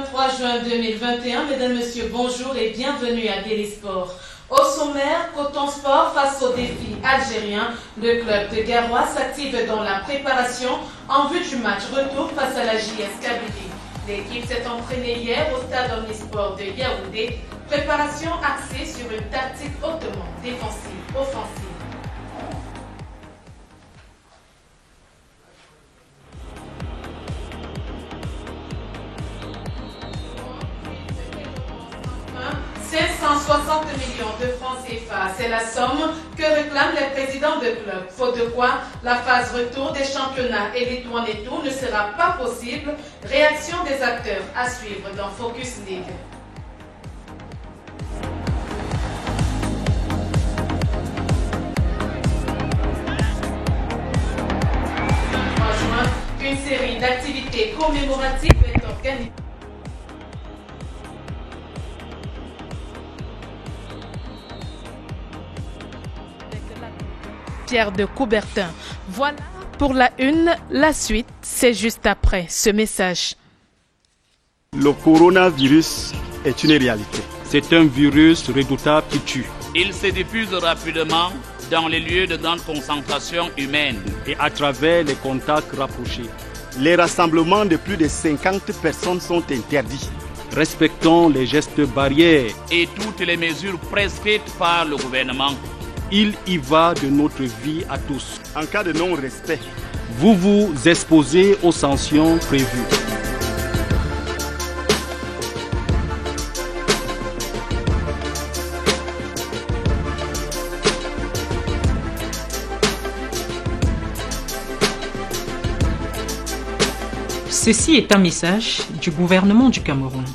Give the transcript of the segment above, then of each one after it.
23 juin 2021, mesdames, messieurs, bonjour et bienvenue à Daily Sport. Au sommaire, Coton Sport face au défi algérien, le club de Garoua s'active dans la préparation en vue du match retour face à la JS Kabylie. L'équipe s'est entraînée hier au stade Omnisport de Yaoundé. Préparation axée sur une tactique hautement défensive-offensive. « 560 millions de francs CFA, c'est la somme que réclament les présidents de club. Faute de quoi, la phase retour des championnats Elite One et tout ne sera pas possible. Réaction des acteurs à suivre dans Focus League. Une série d'activités commémoratives est organisée. Pierre de Coubertin. Voilà pour la une, la suite, c'est juste après ce message. Le coronavirus est une réalité. C'est un virus redoutable qui tue. Il se diffuse rapidement dans les lieux de grande concentration humaine et à travers les contacts rapprochés. Les rassemblements de plus de 50 personnes sont interdits. Respectons les gestes barrières et toutes les mesures prescrites par le gouvernement. Il y va de notre vie à tous. En cas de non-respect, vous vous exposez aux sanctions prévues. Ceci est un message du gouvernement du Cameroun.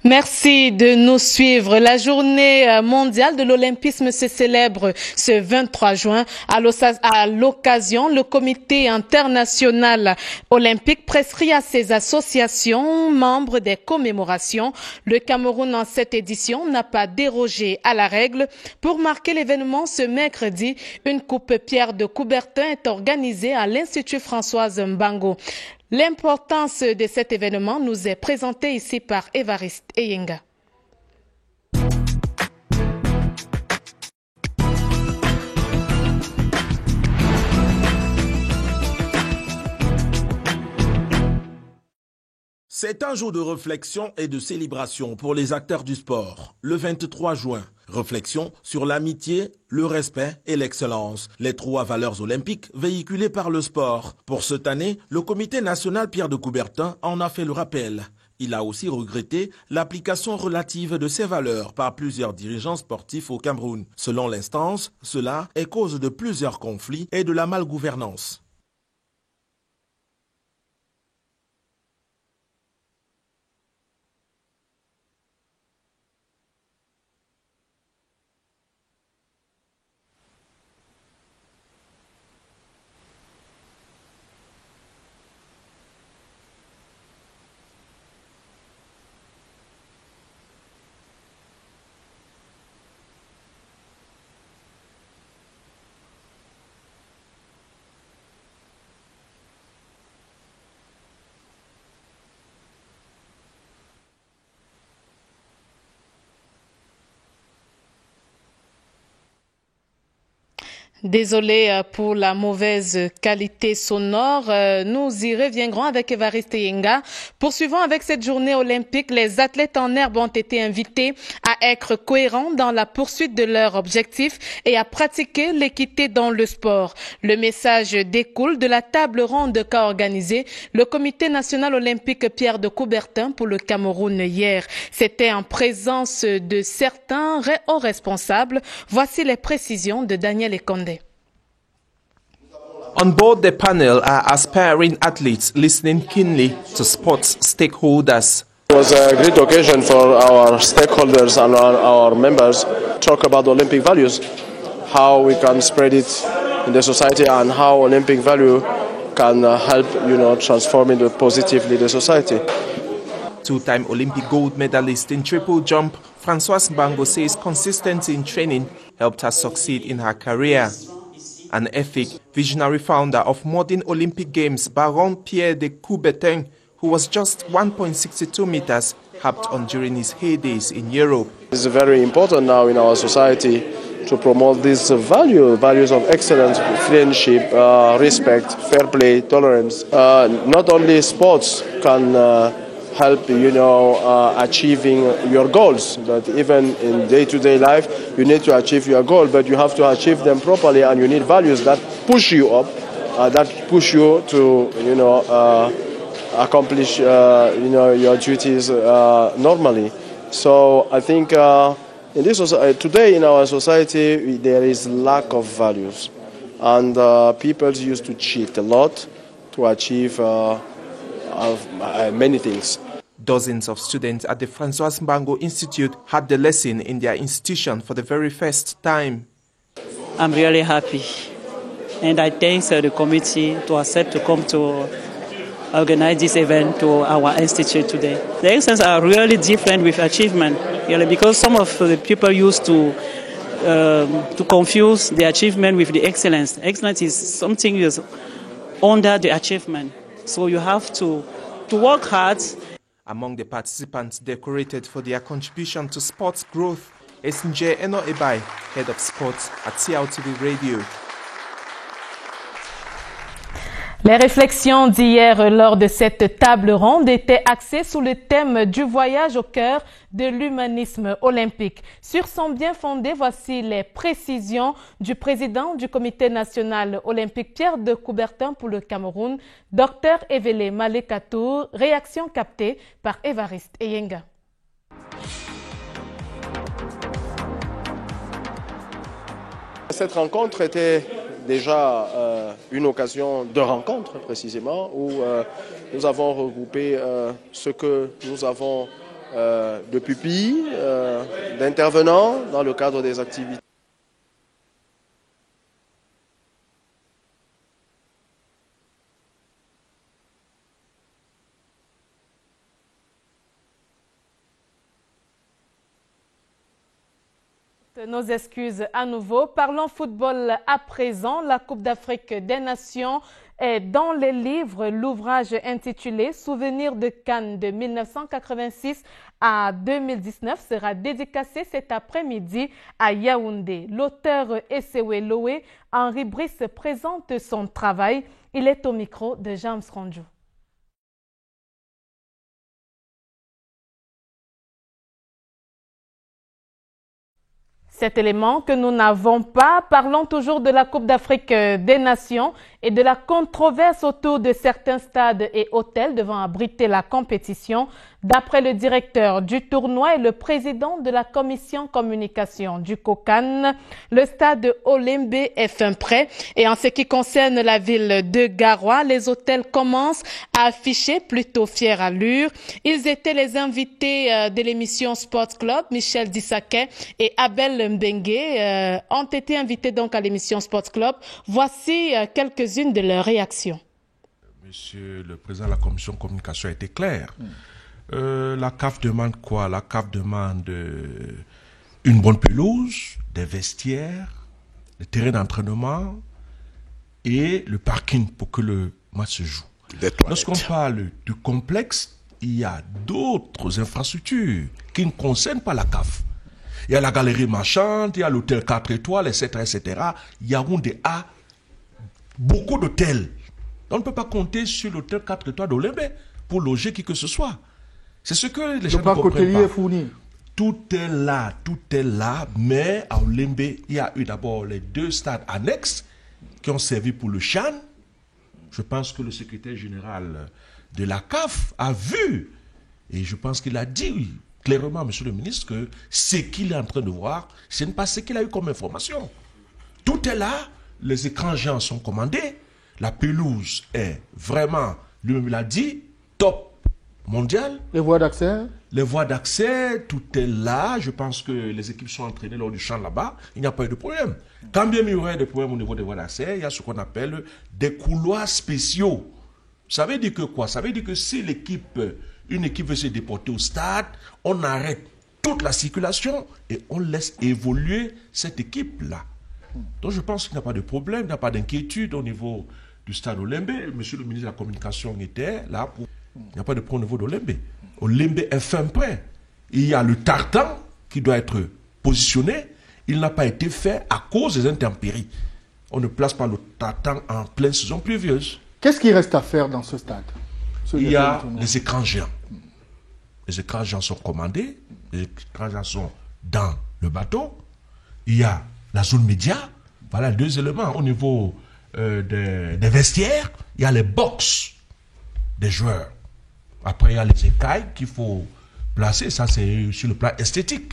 Merci de nous suivre. La journée mondiale de l'olympisme se célèbre ce 23 juin. À l'occasion, le comité international olympique prescrit à ses associations membres des commémorations. Le Cameroun, en cette édition, n'a pas dérogé à la règle. Pour marquer l'événement ce mercredi, une coupe Pierre de Coubertin est organisée à l'Institut Françoise Mbango. L'importance de cet événement nous est présentée ici par Évariste Eyenga. C'est un jour de réflexion et de célébration pour les acteurs du sport, le 23 juin. Réflexion sur l'amitié, le respect et l'excellence, les trois valeurs olympiques véhiculées par le sport. Pour cette année, le comité national Pierre de Coubertin en a fait le rappel. Il a aussi regretté l'application relative de ces valeurs par plusieurs dirigeants sportifs au Cameroun. Selon l'instance, cela est cause de plusieurs conflits et de la malgouvernance. Désolé pour la mauvaise qualité sonore. Nous y reviendrons avec Évariste Eyenga. Poursuivons avec cette journée olympique. Les athlètes en herbe ont été invités à être cohérents dans la poursuite de leurs objectifs et à pratiquer l'équité dans le sport. Le message découle de la table ronde qu'a organisée le comité national olympique Pierre de Coubertin pour le Cameroun hier. C'était en présence de certains hauts responsables. Voici les précisions de Daniel Ekonde. On board the panel are aspiring athletes listening keenly to sports stakeholders. It was a great occasion for our stakeholders and our members to talk about Olympic values, how we can spread it in the society and how Olympic value can help, transforming positively the society. Two-time Olympic gold medalist in triple jump, Françoise Mbango says consistency in training helped her succeed in her career. An ethic, visionary founder of modern Olympic Games, Baron Pierre de Coubertin, who was just 1.62 meters, harped on during his heydays in Europe. It's very important now in our society to promote these values of excellence, friendship, respect, fair play, tolerance. Not only sports can help, achieving your goals, but even in day-to-day life, you need to achieve your goal, but you have to achieve them properly, and you need values that push you up, that push you to, accomplish, your duties normally. So I think in this today in our society there is lack of values, and people used to cheat a lot to achieve many things. Dozens of students at the François Mbango Institute had the lesson in their institution for the very first time. I'm really happy, and I thank the committee to accept to come to organize this event to our institute today. The excellence are really different with achievement, really, because some of the people used to confuse the achievement with the excellence. Excellence is something is under the achievement, so you have to work hard. Among the participants decorated for their contribution to sports growth is Nje Eno Ebai, head of sports at CRTV Radio. Les réflexions d'hier lors de cette table ronde étaient axées sur le thème du voyage au cœur de l'humanisme olympique. Sur son bien fondé, voici les précisions du président du Comité national olympique Pierre de Coubertin pour le Cameroun, Dr Evele Malekatour, réaction captée par Évariste Eyenga. Cette rencontre était déjà une occasion de rencontre précisément où nous avons regroupé ce que nous avons de pupilles, d'intervenants dans le cadre des activités. Nos excuses à nouveau. Parlons football à présent. La Coupe d'Afrique des Nations est dans les livres. L'ouvrage intitulé « Souvenirs de Cannes de 1986 à 2019 » sera dédicacé cet après-midi à Yaoundé. L'auteur Essewe Loé, Henri Brice, présente son travail. Il est au micro de James Ronjou. Cet élément que nous n'avons pas, parlons toujours de la Coupe d'Afrique des Nations et de la controverse autour de certains stades et hôtels devant abriter la compétition. D'après le directeur du tournoi et le président de la commission communication du COCAN, le stade Olembe est fin prêt. Et en ce qui concerne la ville de Garoua, les hôtels commencent à afficher plutôt fière allure. Ils étaient les invités de l'émission Sports Club. Michel Dissaquet et Abel Mbengue ont été invités donc à l'émission Sports Club. Voici quelques-unes de leurs réactions. Monsieur le président de la commission communication a été clair. La CAF demande quoi? La CAF demande une bonne pelouse, des vestiaires, des terrains d'entraînement et le parking pour que le match se joue. Lorsqu'on parle du complexe, il y a d'autres infrastructures qui ne concernent pas la CAF. Il y a la galerie marchande, il y a l'hôtel 4 étoiles, etc., etc. Yaoundé a beaucoup d'hôtels. On ne peut pas compter sur l'hôtel 4 étoiles d'Olembe pour loger qui que ce soit. C'est ce que les gens ne comprennent pas. Tout est là, mais à Olembe, il y a eu d'abord les 2 stades annexes qui ont servi pour le CHAN. Je pense que le secrétaire général de la CAF a vu, et je pense qu'il a dit clairement, monsieur le ministre, que ce qu'il est en train de voir, ce n'est pas ce qu'il a eu comme information. Tout est là, les écrans géants sont commandés, la pelouse est vraiment, lui-même l'a dit, top mondial. Les voies d'accès? Les voies d'accès, tout est là. Je pense que les équipes sont entraînées lors du champ là-bas. Il n'y a pas eu de problème. Quand bien il y aurait des problèmes au niveau des voies d'accès, il y a ce qu'on appelle des couloirs spéciaux. Ça veut dire que quoi? Ça veut dire que si une équipe veut se déporter au stade, on arrête toute la circulation et on laisse évoluer cette équipe-là. Donc je pense qu'il n'y a pas de problème, il n'y a pas d'inquiétude au niveau du stade Olembe. Monsieur le ministre de la Communication était là pour... Il n'y a pas de problème au niveau d'Olembe. Olembe est fin prêt. Il y a le tartan qui doit être positionné. Il n'a pas été fait à cause des intempéries. On ne place pas le tartan en pleine saison pluvieuse. Qu'est-ce qu'il reste à faire dans ce stade? Il y a les écrans géants. Les écrans géants sont commandés. Les écrans géants sont dans le bateau. Il y a la zone média. Voilà deux éléments. Au niveau des vestiaires, il y a les box des joueurs. Après, il y a les écailles qu'il faut placer. Ça, c'est sur le plan esthétique.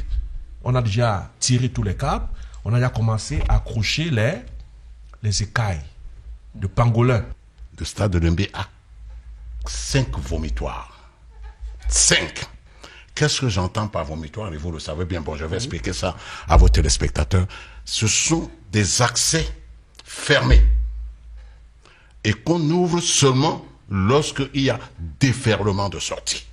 On a déjà tiré tous les câbles. On a déjà commencé à accrocher les écailles de pangolin. Le stade de Olembe a 5 vomitoires. 5. Qu'est-ce que j'entends par vomitoire? Et vous le savez bien. Bon, je vais expliquer ça à vos téléspectateurs. Ce sont des accès fermés et qu'on ouvre seulement lorsqu'il y a déferlement de sortie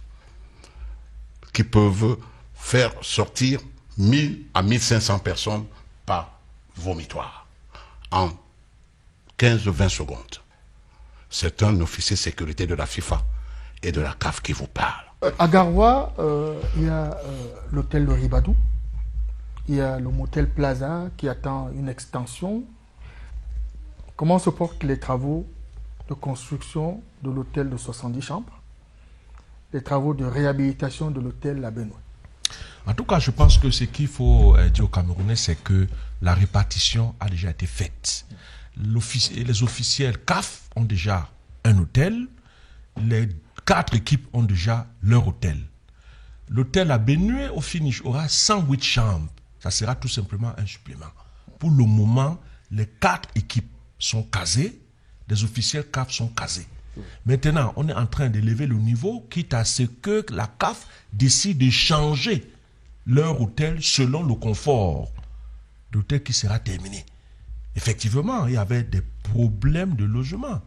qui peuvent faire sortir 1000 à 1500 personnes par vomitoire en 15-20 secondes. C'est un officier de sécurité de la FIFA et de la CAF qui vous parle. À Garoua, il y a l'hôtel de Ribadou, il y a le motel Plaza qui attend une extension. Comment se portent les travaux de construction de l'hôtel de 70 chambres, les travaux de réhabilitation de l'hôtel La Benoît? En tout cas, je pense que ce qu'il faut dire aux Camerounais, c'est que la répartition a déjà été faite. Les officiels CAF ont déjà un hôtel, les 4 équipes ont déjà leur hôtel. L'hôtel à Benue, au finish, aura 108 chambres. Ça sera tout simplement un supplément. Pour le moment, les 4 équipes sont casées, les officiels CAF sont casés. Maintenant, on est en train d'élever le niveau, quitte à ce que la CAF décide de changer leur hôtel selon le confort d'hôtel qui sera terminé. Effectivement, il y avait des problèmes de logement.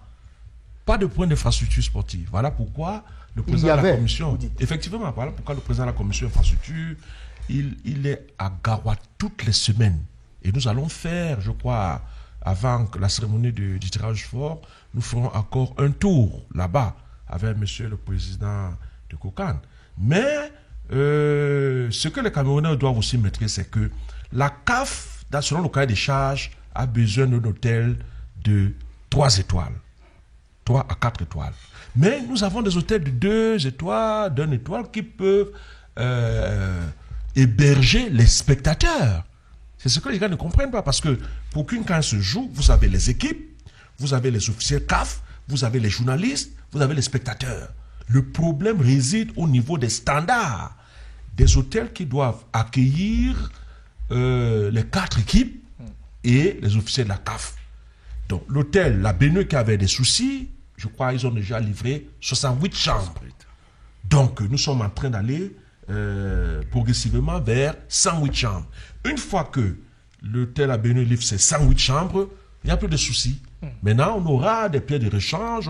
Pas de point d'infrastructure sportive. Voilà pourquoi le président de la commission... Effectivement, voilà pourquoi le président de la commission infrastructure, il est à Garoua toutes les semaines. Et nous allons faire, je crois, avant la cérémonie du tirage fort, nous ferons encore un tour là-bas avec monsieur le président de Kokan. Mais ce que les Camerounais doivent aussi maîtriser, c'est que la CAF, selon le cahier des charges, a besoin d'un hôtel de 3 étoiles. 3 à 4 étoiles. Mais nous avons des hôtels de 2 étoiles, d'1 étoile qui peuvent héberger les spectateurs. C'est ce que les gars ne comprennent pas, parce que pour qu'une CAN se joue, vous avez les équipes, vous avez les officiers CAF, vous avez les journalistes, vous avez les spectateurs. Le problème réside au niveau des standards des hôtels qui doivent accueillir les 4 équipes et les officiers de la CAF. Donc l'hôtel La Benue qui avait des soucis, je crois qu'ils ont déjà livré 68 chambres. Donc nous sommes en train d'aller progressivement vers 108 chambres. Une fois que l'hôtel La Benue livre ses 108 chambres, il n'y a plus de soucis. Maintenant, on aura des pieds de rechange,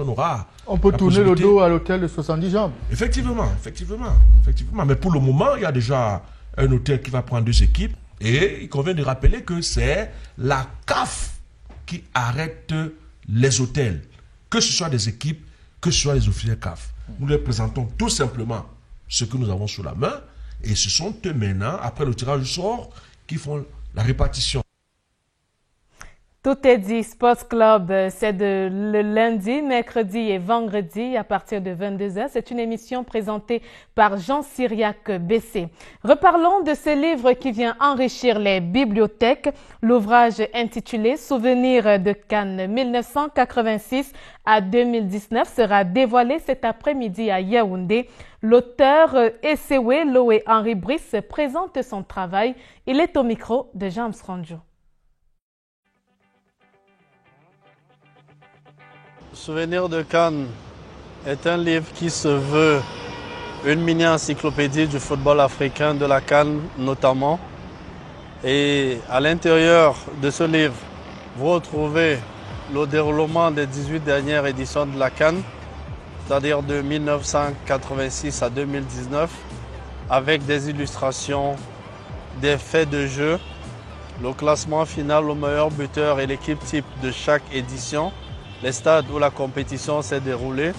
on peut tourner le dos à l'hôtel de 70 chambres. Effectivement. Mais pour le moment, il y a déjà un hôtel qui va prendre 2 équipes. Et il convient de rappeler que c'est la CAF qui arrête les hôtels, que ce soit des équipes, que ce soit les officiers CAF. Nous leur présentons tout simplement ce que nous avons sous la main, et ce sont eux maintenant, après le tirage au sort, qui font la répartition. Tout est dit, Sports Club, c'est le lundi, mercredi et vendredi à partir de 22h. C'est une émission présentée par Jean Cyriac Bessé. Reparlons de ce livre qui vient enrichir les bibliothèques. L'ouvrage intitulé « Souvenirs de Cannes 1986 à 2019 » sera dévoilé cet après-midi à Yaoundé. L'auteur Essewe Loé Henri Brice présente son travail. Il est au micro de James Ranjo. Souvenirs de Cannes est un livre qui se veut une mini-encyclopédie du football africain, de la CAN notamment. Et à l'intérieur de ce livre, vous retrouvez le déroulement des 18 dernières éditions de la CAN, c'est-à-dire de 1986 à 2019, avec des illustrations, des faits de jeu le classement final, le meilleur buteur et l'équipe type de chaque édition, les stades où la compétition s'est déroulée.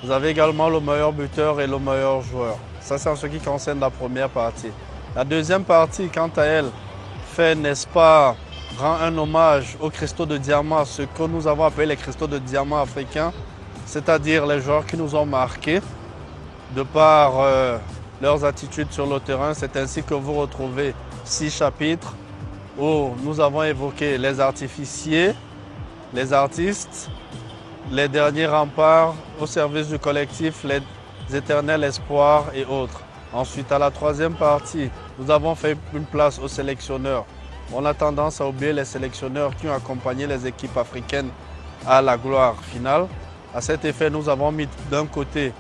Vous avez également le meilleur buteur et le meilleur joueur. Ça, c'est en ce qui concerne la première partie. La deuxième partie, quant à elle, fait, n'est-ce pas, rend un hommage aux cristaux de diamant, ce que nous avons appelé les cristaux de diamant africains, c'est-à-dire les joueurs qui nous ont marqués de par leurs attitudes sur le terrain. C'est ainsi que vous retrouvez 6 chapitres où nous avons évoqué les artificiers, les artistes, les derniers remparts au service du collectif, les éternels espoirs et autres. Ensuite, à la troisième partie, nous avons fait une place aux sélectionneurs. On a tendance à oublier les sélectionneurs qui ont accompagné les équipes africaines à la gloire finale. À cet effet, nous avons mis d'un côté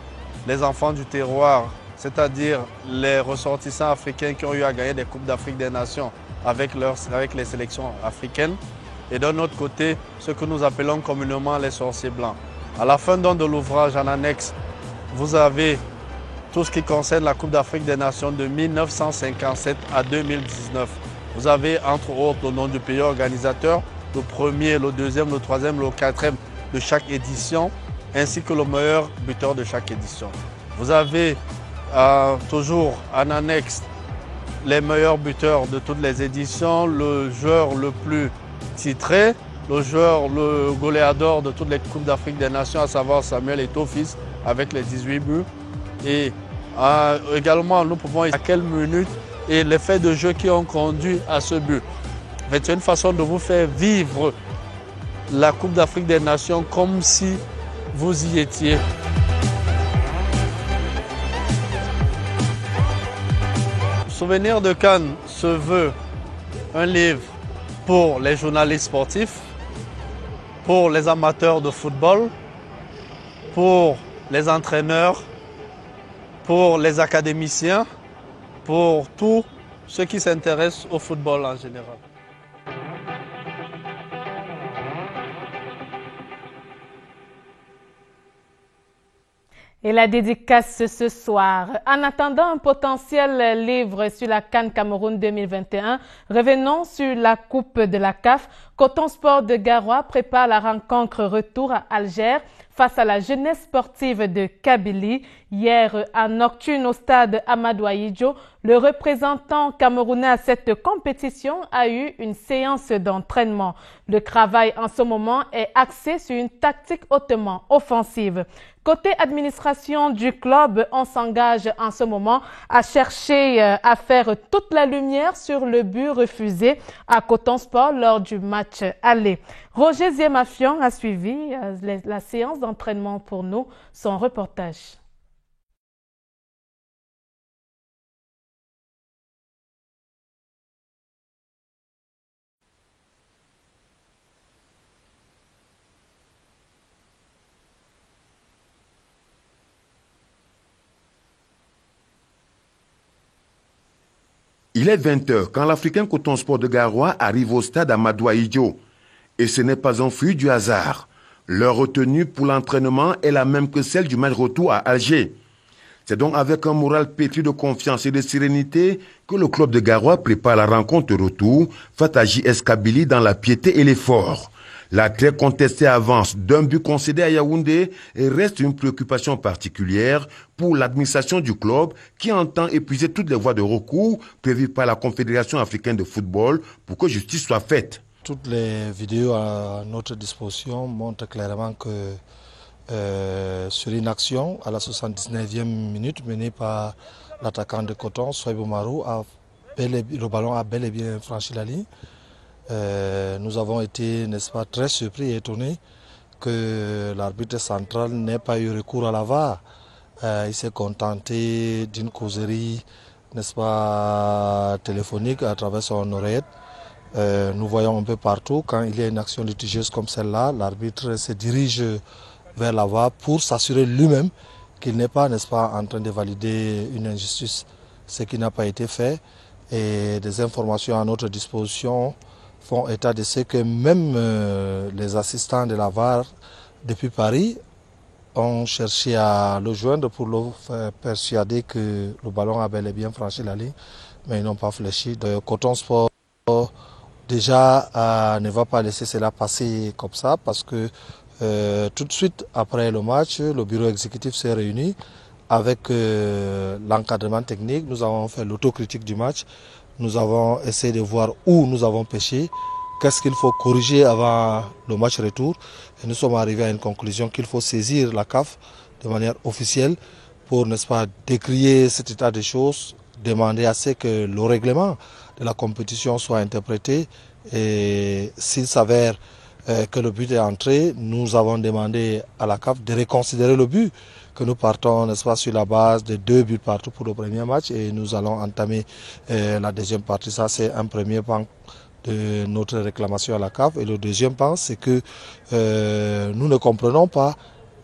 les enfants du terroir, c'est-à-dire les ressortissants africains qui ont eu à gagner des Coupes d'Afrique des Nations avec les sélections africaines. Et d'un autre côté, ce que nous appelons communément les sorciers blancs. À la fin donc de l'ouvrage, en annexe, vous avez tout ce qui concerne la Coupe d'Afrique des Nations de 1957 à 2019. Vous avez entre autres le nom du pays organisateur, le premier, le deuxième, le troisième, le quatrième de chaque édition, ainsi que le meilleur buteur de chaque édition. Vous avez toujours en annexe les meilleurs buteurs de toutes les éditions, le joueur le plus titré, le goléador de toutes les Coupes d'Afrique des Nations, à savoir Samuel Eto'o-Fils avec les 18 buts. Et également, nous pouvons à quelle minute et les faits de jeu qui ont conduit à ce but. C'est une façon de vous faire vivre la Coupe d'Afrique des Nations comme si vous y étiez. Souvenir de Cannes se veut un livre pour les journalistes sportifs, pour les amateurs de football, pour les entraîneurs, pour les académiciens, pour tous ceux qui s'intéressent au football en général. Et la dédicace ce soir. En attendant un potentiel livre sur la CAN Cameroun 2021, revenons sur la Coupe de la CAF. Coton Sport de Garoua prépare la rencontre retour à Alger face à la jeunesse sportive de Kabylie. Hier, en nocturne au stade Amadou Ahidjo, le représentant camerounais à cette compétition a eu une séance d'entraînement. Le travail en ce moment est axé sur une tactique hautement offensive. Côté administration du club, on s'engage en ce moment à chercher à faire toute la lumière sur le but refusé à Coton Sport lors du match aller. Roger Ziemafion a suivi la séance d'entraînement pour nous, son reportage. Il est 20h quand l'Africain Coton Sport de Garoua arrive au stade Amadou Ahidjo. Et ce n'est pas un fruit du hasard. Leur retenue pour l'entraînement est la même que celle du match retour à Alger. C'est donc avec un moral pétri de confiance et de sérénité que le club de Garoua prépare la rencontre retour face à JS Kabylie dans la piété et l'effort. La très contestée avance d'un but concédé à Yaoundé reste une préoccupation particulière pour l'administration du club qui entend épuiser toutes les voies de recours prévues par la Confédération africaine de football pour que justice soit faite. Toutes les vidéos à notre disposition montrent clairement que sur une action à la 79e minute menée par l'attaquant de Coton, Souaibou Marou, le ballon a bel et bien franchi la ligne. Nous avons été, n'est-ce pas, très surpris et étonnés que l'arbitre central n'ait pas eu recours à la VAR. Il s'est contenté d'une causerie, n'est-ce pas, téléphonique à travers son oreillette. Nous voyons un peu partout, quand il y a une action litigieuse comme celle-là, l'arbitre se dirige vers la VAR pour s'assurer lui-même qu'il n'est pas, n'est-ce pas, en train de valider une injustice, ce qui n'a pas été fait. Et des informations à notre disposition font état de ce que même les assistants de la VAR depuis Paris ont cherché à le joindre pour le faire persuader que le ballon a bel et bien franchi la ligne, mais ils n'ont pas fléchi. De Coton Sport déjà ne va pas laisser cela passer comme ça parce que tout de suite après le match, le bureau exécutif s'est réuni avec l'encadrement technique. Nous avons fait l'autocritique du match. Nous avons essayé de voir où nous avons péché, qu'est-ce qu'il faut corriger avant le match retour. Et nous sommes arrivés à une conclusion qu'il faut saisir la CAF de manière officielle pour, n'est-ce pas, décrier cet état des choses, demander à ce que le règlement de la compétition soit interprété. Et s'il s'avère que le but est entré, nous avons demandé à la CAF de reconsidérer le but, que nous partons, n'est-ce pas, sur la base de 2 buts partout pour le premier match et nous allons entamer la deuxième partie. Ça, c'est un premier pan de notre réclamation à la CAF. Et le deuxième pan, c'est que nous ne comprenons pas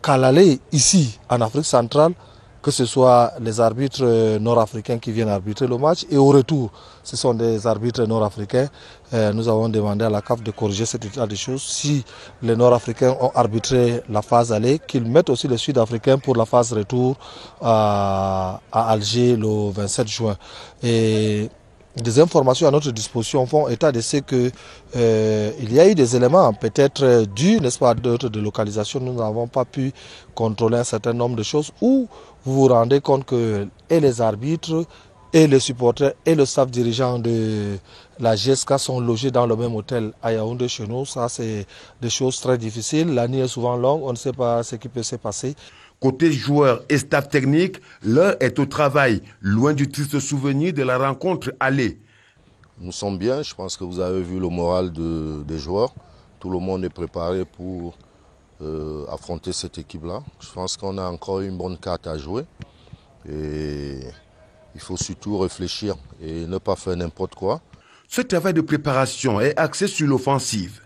qu'à l'aller ici, en Afrique centrale, que ce soit les arbitres nord-africains qui viennent arbitrer le match et au retour, ce sont des arbitres nord-africains. Nous avons demandé à la CAF de corriger cet état des choses. Si les nord-africains ont arbitré la phase aller, qu'ils mettent aussi les sud-africains pour la phase retour à Alger le 27 juin. Et des informations à notre disposition font état de ce que il y a eu des éléments peut-être dus, n'est-ce pas, d'autres de localisation. Nous n'avons pas pu contrôler un certain nombre de choses où vous vous rendez compte que et les arbitres et les supporters et le staff dirigeant de la GSK sont logés dans le même hôtel à Yaoundé chez nous. Ça, c'est des choses très difficiles. La nuit est souvent longue, on ne sait pas ce qui peut se passer. Côté joueurs et staff technique, l'heure est au travail, loin du triste souvenir de la rencontre aller. Nous sommes bien, je pense que vous avez vu le moral des joueurs. Tout le monde est préparé pour affronter cette équipe-là. Je pense qu'on a encore une bonne carte à jouer. Et il faut surtout réfléchir et ne pas faire n'importe quoi. Ce travail de préparation est axé sur l'offensive.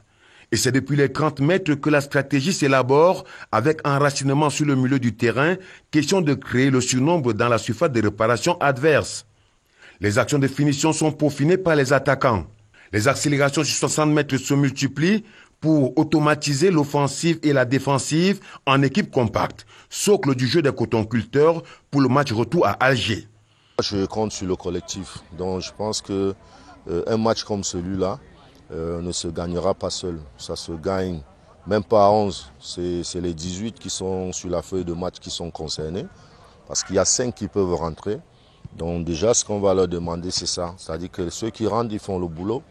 Et c'est depuis les 30 mètres que la stratégie s'élabore avec un enracinement sur le milieu du terrain, question de créer le surnombre dans la surface de réparation adverse. Les actions de finition sont peaufinées par les attaquants. Les accélérations sur 60 mètres se multiplient pour automatiser l'offensive et la défensive en équipe compacte, socle du jeu des cotonculteurs pour le match retour à Alger. Je compte sur le collectif, donc je pense que un match comme celui-là ne se gagnera pas seul. Ça se gagne même pas à 11. C'est les 18 qui sont sur la feuille de match qui sont concernés. Parce qu'il y a 5 qui peuvent rentrer. Donc déjà, ce qu'on va leur demander, c'est ça. C'est-à-dire que ceux qui rentrent, ils font le boulot.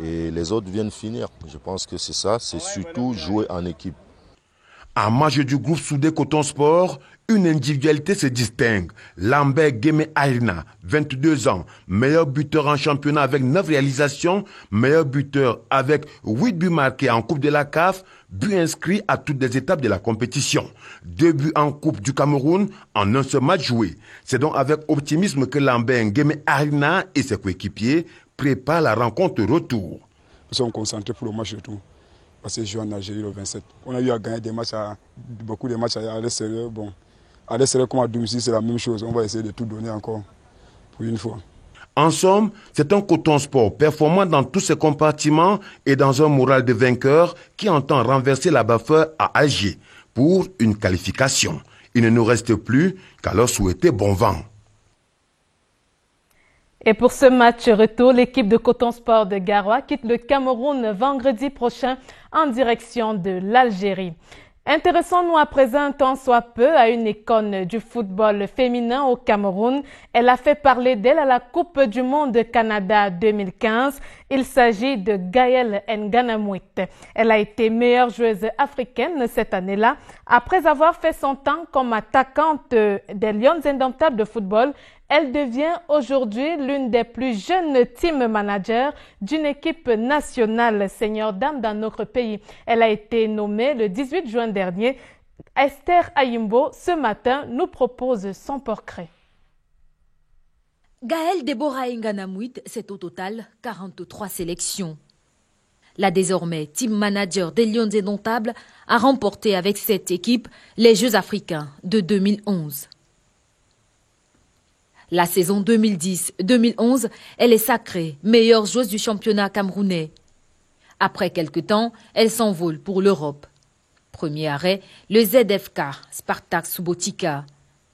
Et les autres viennent finir. Je pense que c'est ça. C'est surtout jouer en équipe. En marge du groupe Soudé Coton Sport, une individualité se distingue. Lambert Guémé Aïna, 22 ans, meilleur buteur en championnat avec 9 réalisations, meilleur buteur avec 8 buts marqués en Coupe de la CAF, buts inscrits à toutes les étapes de la compétition. 2 buts en Coupe du Cameroun en un seul match joué. C'est donc avec optimisme que Lambert Guémé Aïna et ses coéquipiers préparent la rencontre retour. Nous sommes concentrés pour le match retour. Parce que je joue en Algérie le 27. On a eu à gagner des matchs beaucoup de matchs à l'extérieur. Bon, à l'extérieur comme à domicile, c'est la même chose. On va essayer de tout donner encore pour une fois. En somme, c'est un coton sport performant dans tous ses compartiments et dans un moral de vainqueur qui entend renverser la bafeur à Alger pour une qualification. Il ne nous reste plus qu'à leur souhaiter bon vent. Et pour ce match retour, l'équipe de Coton Sport de Garoua quitte le Cameroun vendredi prochain en direction de l'Algérie. Intéressons-nous à présent tant soit peu à une icône du football féminin au Cameroun. Elle a fait parler d'elle à la Coupe du Monde Canada 2015. Il s'agit de Gaëlle Nganamouit. Elle a été meilleure joueuse africaine cette année-là. Après avoir fait son temps comme attaquante des Lions Indomptables de football, elle devient aujourd'hui l'une des plus jeunes team managers d'une équipe nationale senior dame dans notre pays. Elle a été nommée le 18 juin dernier. Esther Ayimbo, ce matin, nous propose son portrait. Gaëlle Deborah Nganamouit, c'est au total 43 sélections. La désormais team manager des Lions Indomptables a remporté avec cette équipe les Jeux africains de 2011. La saison 2010-2011, elle est sacrée meilleure joueuse du championnat camerounais. Après quelque temps, elle s'envole pour l'Europe. Premier arrêt, le ZFK, Spartak Subotica,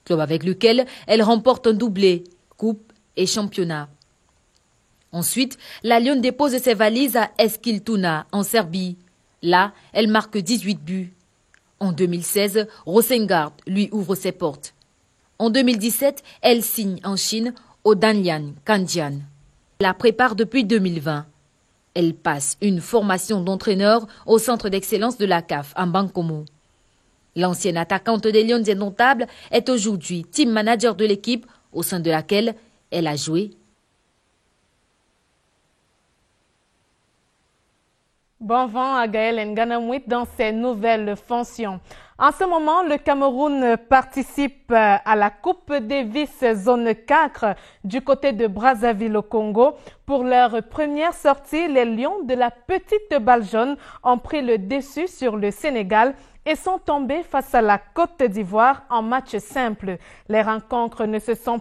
club avec lequel elle remporte un doublé, coupe et championnat. Ensuite, la Lionne dépose ses valises à Eskilstuna, en Serbie. Là, elle marque 18 buts. En 2016, Rosengard lui ouvre ses portes. En 2017, elle signe en Chine au Dalian Kanjian. Elle la prépare depuis 2020. Elle passe une formation d'entraîneur au centre d'excellence de la CAF en Bankomo. L'ancienne attaquante des Lions indomptables est aujourd'hui team manager de l'équipe au sein de laquelle elle a joué. Bon vent à Gaël Nganamouit dans ses nouvelles fonctions. En ce moment, le Cameroun participe à la Coupe Davis Zone 4 du côté de Brazzaville au Congo. Pour leur première sortie, les Lions de la petite balle jaune ont pris le dessus sur le Sénégal et sont tombés face à la Côte d'Ivoire en match simple. Les rencontres ne sont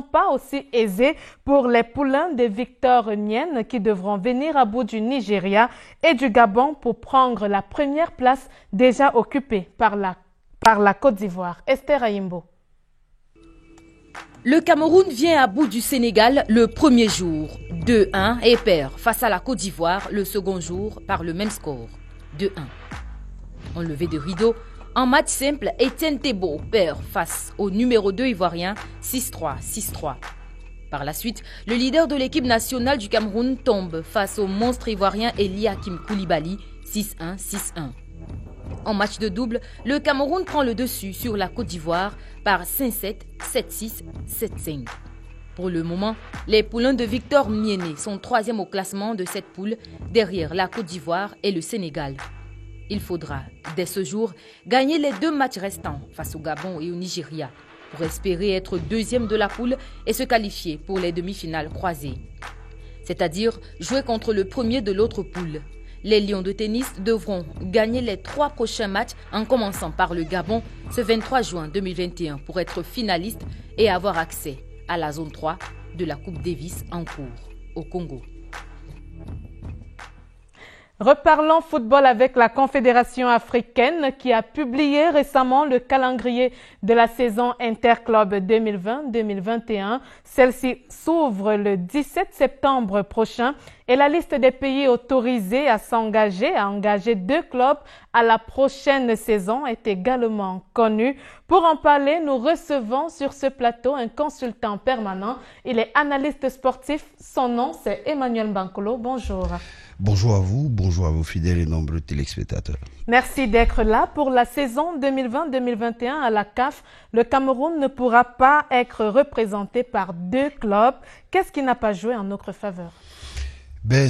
pas aussi aisées pour les poulains de Victor Mienne qui devront venir à bout du Nigeria et du Gabon pour prendre la première place déjà occupée par la Côte d'Ivoire. Esther Ayimbo. Le Cameroun vient à bout du Sénégal le premier jour, 2-1 et perd face à la Côte d'Ivoire le second jour par le même score, 2-1. En levée de rideau, en match simple, Etienne Thébault perd face au numéro 2 ivoirien 6-3, 6-3. Par la suite, le leader de l'équipe nationale du Cameroun tombe face au monstre ivoirien Eliakim Koulibaly 6-1, 6-1. En match de double, le Cameroun prend le dessus sur la Côte d'Ivoire par 5-7, 7-6, 7-5. Pour le moment, les poulains de Victor Miene sont troisième au classement de cette poule, derrière la Côte d'Ivoire et le Sénégal. Il faudra, dès ce jour, gagner les 2 matchs restants face au Gabon et au Nigeria pour espérer être deuxième de la poule et se qualifier pour les demi-finales croisées. C'est-à-dire jouer contre le premier de l'autre poule. Les Lions de tennis devront gagner les 3 prochains matchs en commençant par le Gabon ce 23 juin 2021 pour être finalistes et avoir accès à la zone 3 de la Coupe Davis en cours au Congo. Reparlons football avec la Confédération africaine qui a publié récemment le calendrier de la saison Interclub 2020-2021. Celle-ci s'ouvre le 17 septembre prochain et la liste des pays autorisés à engager 2 clubs à la prochaine saison est également connue. Pour en parler, nous recevons sur ce plateau un consultant permanent. Il est analyste sportif. Son nom, c'est Emmanuel Bankolo. Bonjour. Bonjour à vous, bonjour à vos fidèles et nombreux téléspectateurs. Merci d'être là. Pour la saison 2020-2021 à la CAF, le Cameroun ne pourra pas être représenté par 2 clubs. Qu'est-ce qui n'a pas joué en notre faveur?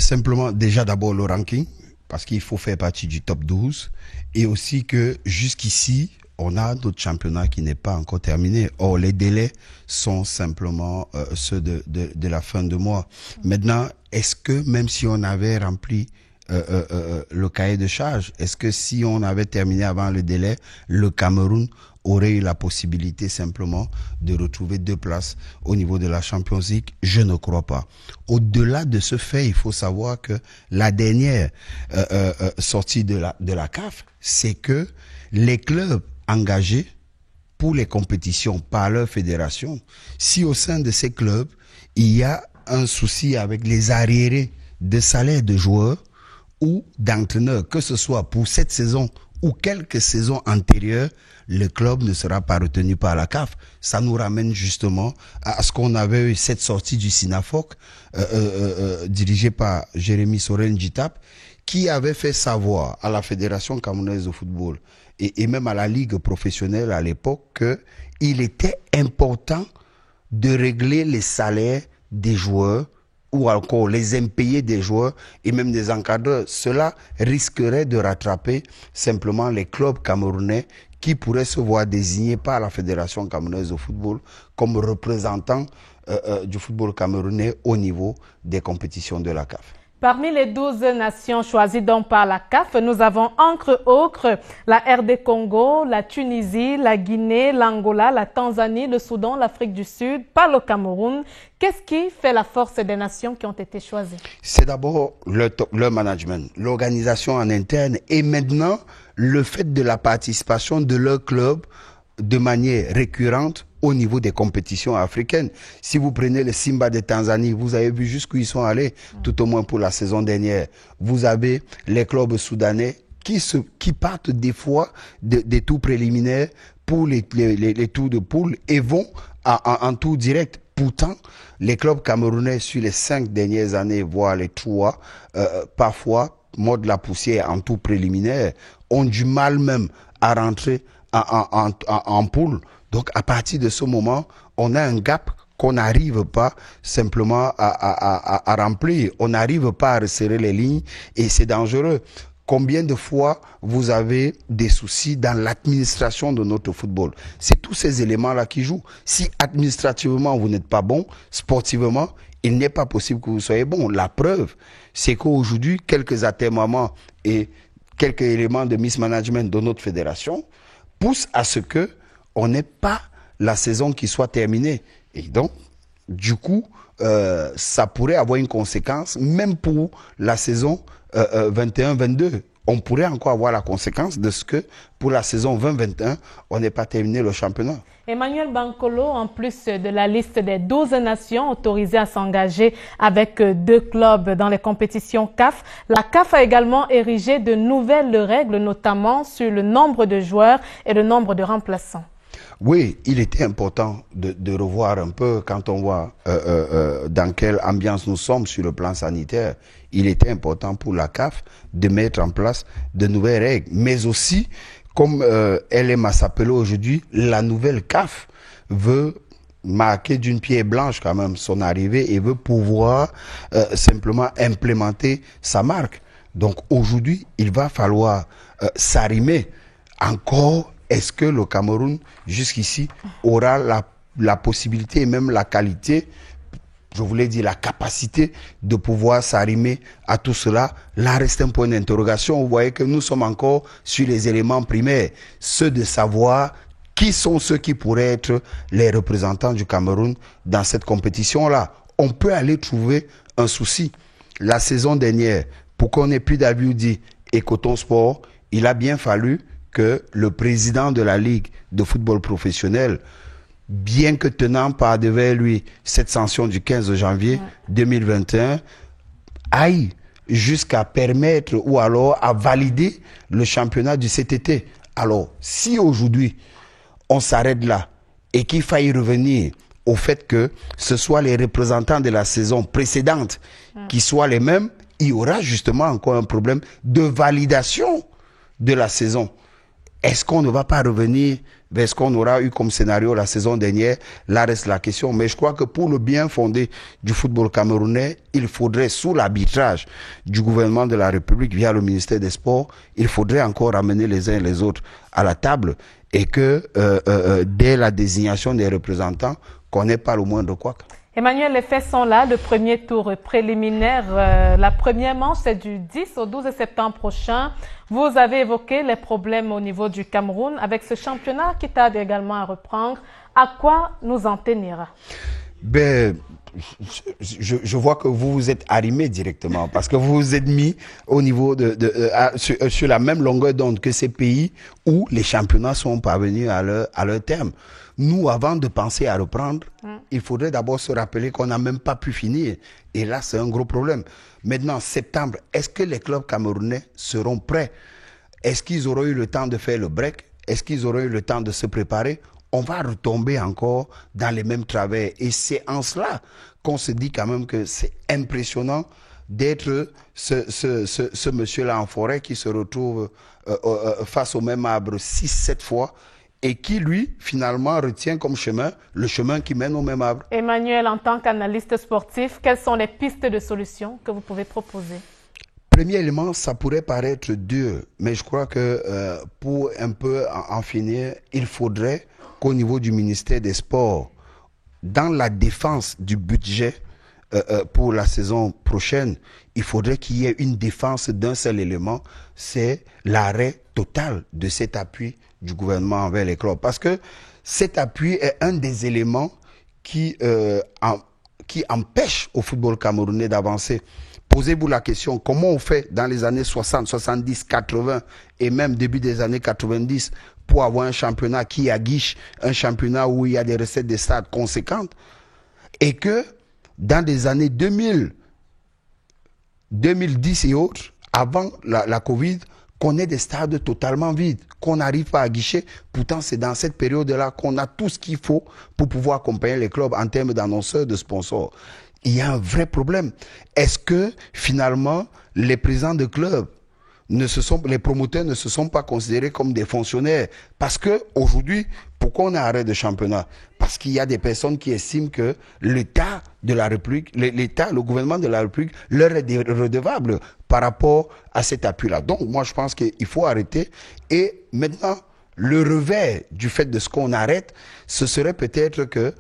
Simplement, déjà d'abord le ranking, parce qu'il faut faire partie du top 12, et aussi que jusqu'ici, on a notre championnat qui n'est pas encore terminé. Or, les délais sont simplement ceux de la fin de mois. Maintenant, est-ce que même si on avait rempli le cahier de charge, est-ce que si on avait terminé avant le délai, le Cameroun aurait eu la possibilité simplement de retrouver 2 places au niveau de la Champions League? Je ne crois pas. Au-delà de ce fait, il faut savoir que la dernière sortie de la CAF, c'est que les clubs engagés pour les compétitions par leur fédération, si au sein de ces clubs, il y a un souci avec les arriérés de salaire de joueurs ou d'entraîneurs, que ce soit pour cette saison ou quelques saisons antérieures, le club ne sera pas retenu par la CAF. Ça nous ramène justement à ce qu'on avait eu cette sortie du SINAFOC, dirigé par Jérémy Sorel Njitap, qui avait fait savoir à la Fédération camerounaise de football et même à la Ligue professionnelle à l'époque qu'il était important de régler les salaires des joueurs ou encore les impayés des joueurs et même des encadreurs. Cela risquerait de rattraper simplement les clubs camerounais qui pourraient se voir désignés par la Fédération camerounaise de football comme représentants du football camerounais au niveau des compétitions de la CAF. Parmi les 12 nations choisies donc par la CAF, nous avons entre autres la RD Congo, la Tunisie, la Guinée, l'Angola, la Tanzanie, le Soudan, l'Afrique du Sud, pas le Cameroun. Qu'est-ce qui fait la force des nations qui ont été choisies? C'est d'abord le management, l'organisation en interne et maintenant le fait de la participation de leur club de manière récurrente au niveau des compétitions africaines. Si vous prenez le Simba de Tanzanie, vous avez vu jusqu'où ils sont allés, tout au moins pour la saison dernière. Vous avez les clubs soudanais qui partent des fois des tours préliminaires pour les tours de poule et vont en tour direct. Pourtant, les clubs camerounais sur les 5 dernières années, voire les 3, parfois, mode la poussière en tour préliminaire, ont du mal même à rentrer en poule. Donc, à partir de ce moment, on a un gap qu'on n'arrive pas simplement à remplir. On n'arrive pas à resserrer les lignes et c'est dangereux. Combien de fois vous avez des soucis dans l'administration de notre football? C'est tous ces éléments-là qui jouent. Si administrativement vous n'êtes pas bon, sportivement, il n'est pas possible que vous soyez bon. La preuve, c'est qu'aujourd'hui, quelques atermoiements et quelques éléments de mismanagement de notre fédération poussent à ce que on n'ait pas la saison qui soit terminée. Et donc, du coup, ça pourrait avoir une conséquence, même pour la saison 21-22. On pourrait encore avoir la conséquence de ce que pour la saison 2021, on n'ait pas terminé le championnat. Emmanuel Bankolo, en plus de la liste des 12 nations autorisées à s'engager avec 2 clubs dans les compétitions CAF, la CAF a également érigé de nouvelles règles, notamment sur le nombre de joueurs et le nombre de remplaçants. Oui, il était important de revoir un peu, quand on voit dans quelle ambiance nous sommes sur le plan sanitaire, il était important pour la CAF de mettre en place de nouvelles règles. Mais aussi, comme elle aime à s'appeler aujourd'hui, la nouvelle CAF veut marquer d'une pierre blanche quand même son arrivée et veut pouvoir simplement implémenter sa marque. Donc aujourd'hui, il va falloir s'arrimer encore. Est-ce que le Cameroun, jusqu'ici, aura la possibilité et même la qualité, je voulais dire la capacité de pouvoir s'arrimer à tout cela? Là reste un point d'interrogation. Vous voyez que nous sommes encore sur les éléments primaires, ceux de savoir qui sont ceux qui pourraient être les représentants du Cameroun dans cette compétition-là. On peut aller trouver un souci. La saison dernière, pour qu'on ait plus d'Abiudi et Coton Sport, il a bien fallu que le président de la Ligue de football professionnel, bien que tenant par devant lui cette sanction du 15 janvier 2021, aille jusqu'à permettre ou alors à valider le championnat du CTT. Alors, si aujourd'hui, on s'arrête là et qu'il faille revenir au fait que ce soit les représentants de la saison précédente qui soient les mêmes, il y aura justement encore un problème de validation de la saison. Est-ce qu'on ne va pas revenir vers ce qu'on aura eu comme scénario la saison dernière? Là reste la question. Mais je crois que pour le bien fondé du football camerounais, il faudrait, sous l'arbitrage du gouvernement de la République via le ministère des Sports, il faudrait encore ramener les uns et les autres à la table et que dès la désignation des représentants, qu'on n'ait pas le moindre couac. Emmanuel, les faits sont là. Le premier tour préliminaire, la première manche, c'est du 10 au 12 septembre prochain. Vous avez évoqué les problèmes au niveau du Cameroun avec ce championnat qui tarde également à reprendre. À quoi nous en tenir? Ben, je vois que vous vous êtes arrimé directement parce que vous vous êtes mis au niveau sur la même longueur d'onde que ces pays où les championnats sont parvenus à leur terme. Nous, avant de penser à reprendre, il faudrait d'abord se rappeler qu'on n'a même pas pu finir. Et là, c'est un gros problème. Maintenant, septembre, est-ce que les clubs camerounais seront prêts? Est-ce qu'ils auront eu le temps de faire le break? Est-ce qu'ils auront eu le temps de se préparer? On va retomber encore dans les mêmes travers. Et c'est en cela qu'on se dit quand même que c'est impressionnant d'être ce monsieur-là en forêt qui se retrouve face au même arbre 6-7 fois et qui, lui, finalement, retient comme chemin le chemin qui mène au même arbre. Emmanuel, en tant qu'analyste sportif, quelles sont les pistes de solutions que vous pouvez proposer? Premier élément, ça pourrait paraître dur, mais je crois que pour un peu en finir, il faudrait qu'au niveau du ministère des Sports, dans la défense du budget pour la saison prochaine, il faudrait qu'il y ait une défense d'un seul élément, c'est l'arrêt total de cet appui du gouvernement envers les clubs. Parce que cet appui est un des éléments qui empêche au football camerounais d'avancer. posez-vous la question, comment on fait dans les années 60, 70, 80 et même début des années 90 pour avoir un championnat qui aguiche, un championnat où il y a des recettes de stade conséquentes, et que dans les années 2000, 2010 et autres, avant la Covid, qu'on ait des stades totalement vides, qu'on n'arrive pas à guicher. Pourtant, c'est dans cette période-là qu'on a tout ce qu'il faut pour pouvoir accompagner les clubs en termes d'annonceurs, de sponsors. Il y a un vrai problème. Est-ce que, finalement, les présidents de clubs, les promoteurs ne se sont pas considérés comme des fonctionnaires? Parce que aujourd'hui, pourquoi on a arrêt de championnat? Parce qu'il y a des personnes qui estiment que l'État de la République, le gouvernement de la République leur est redevable par rapport à cet appui-là. Donc moi je pense qu'il faut arrêter. Et maintenant, le revers du fait de ce qu'on arrête, ce serait peut-être que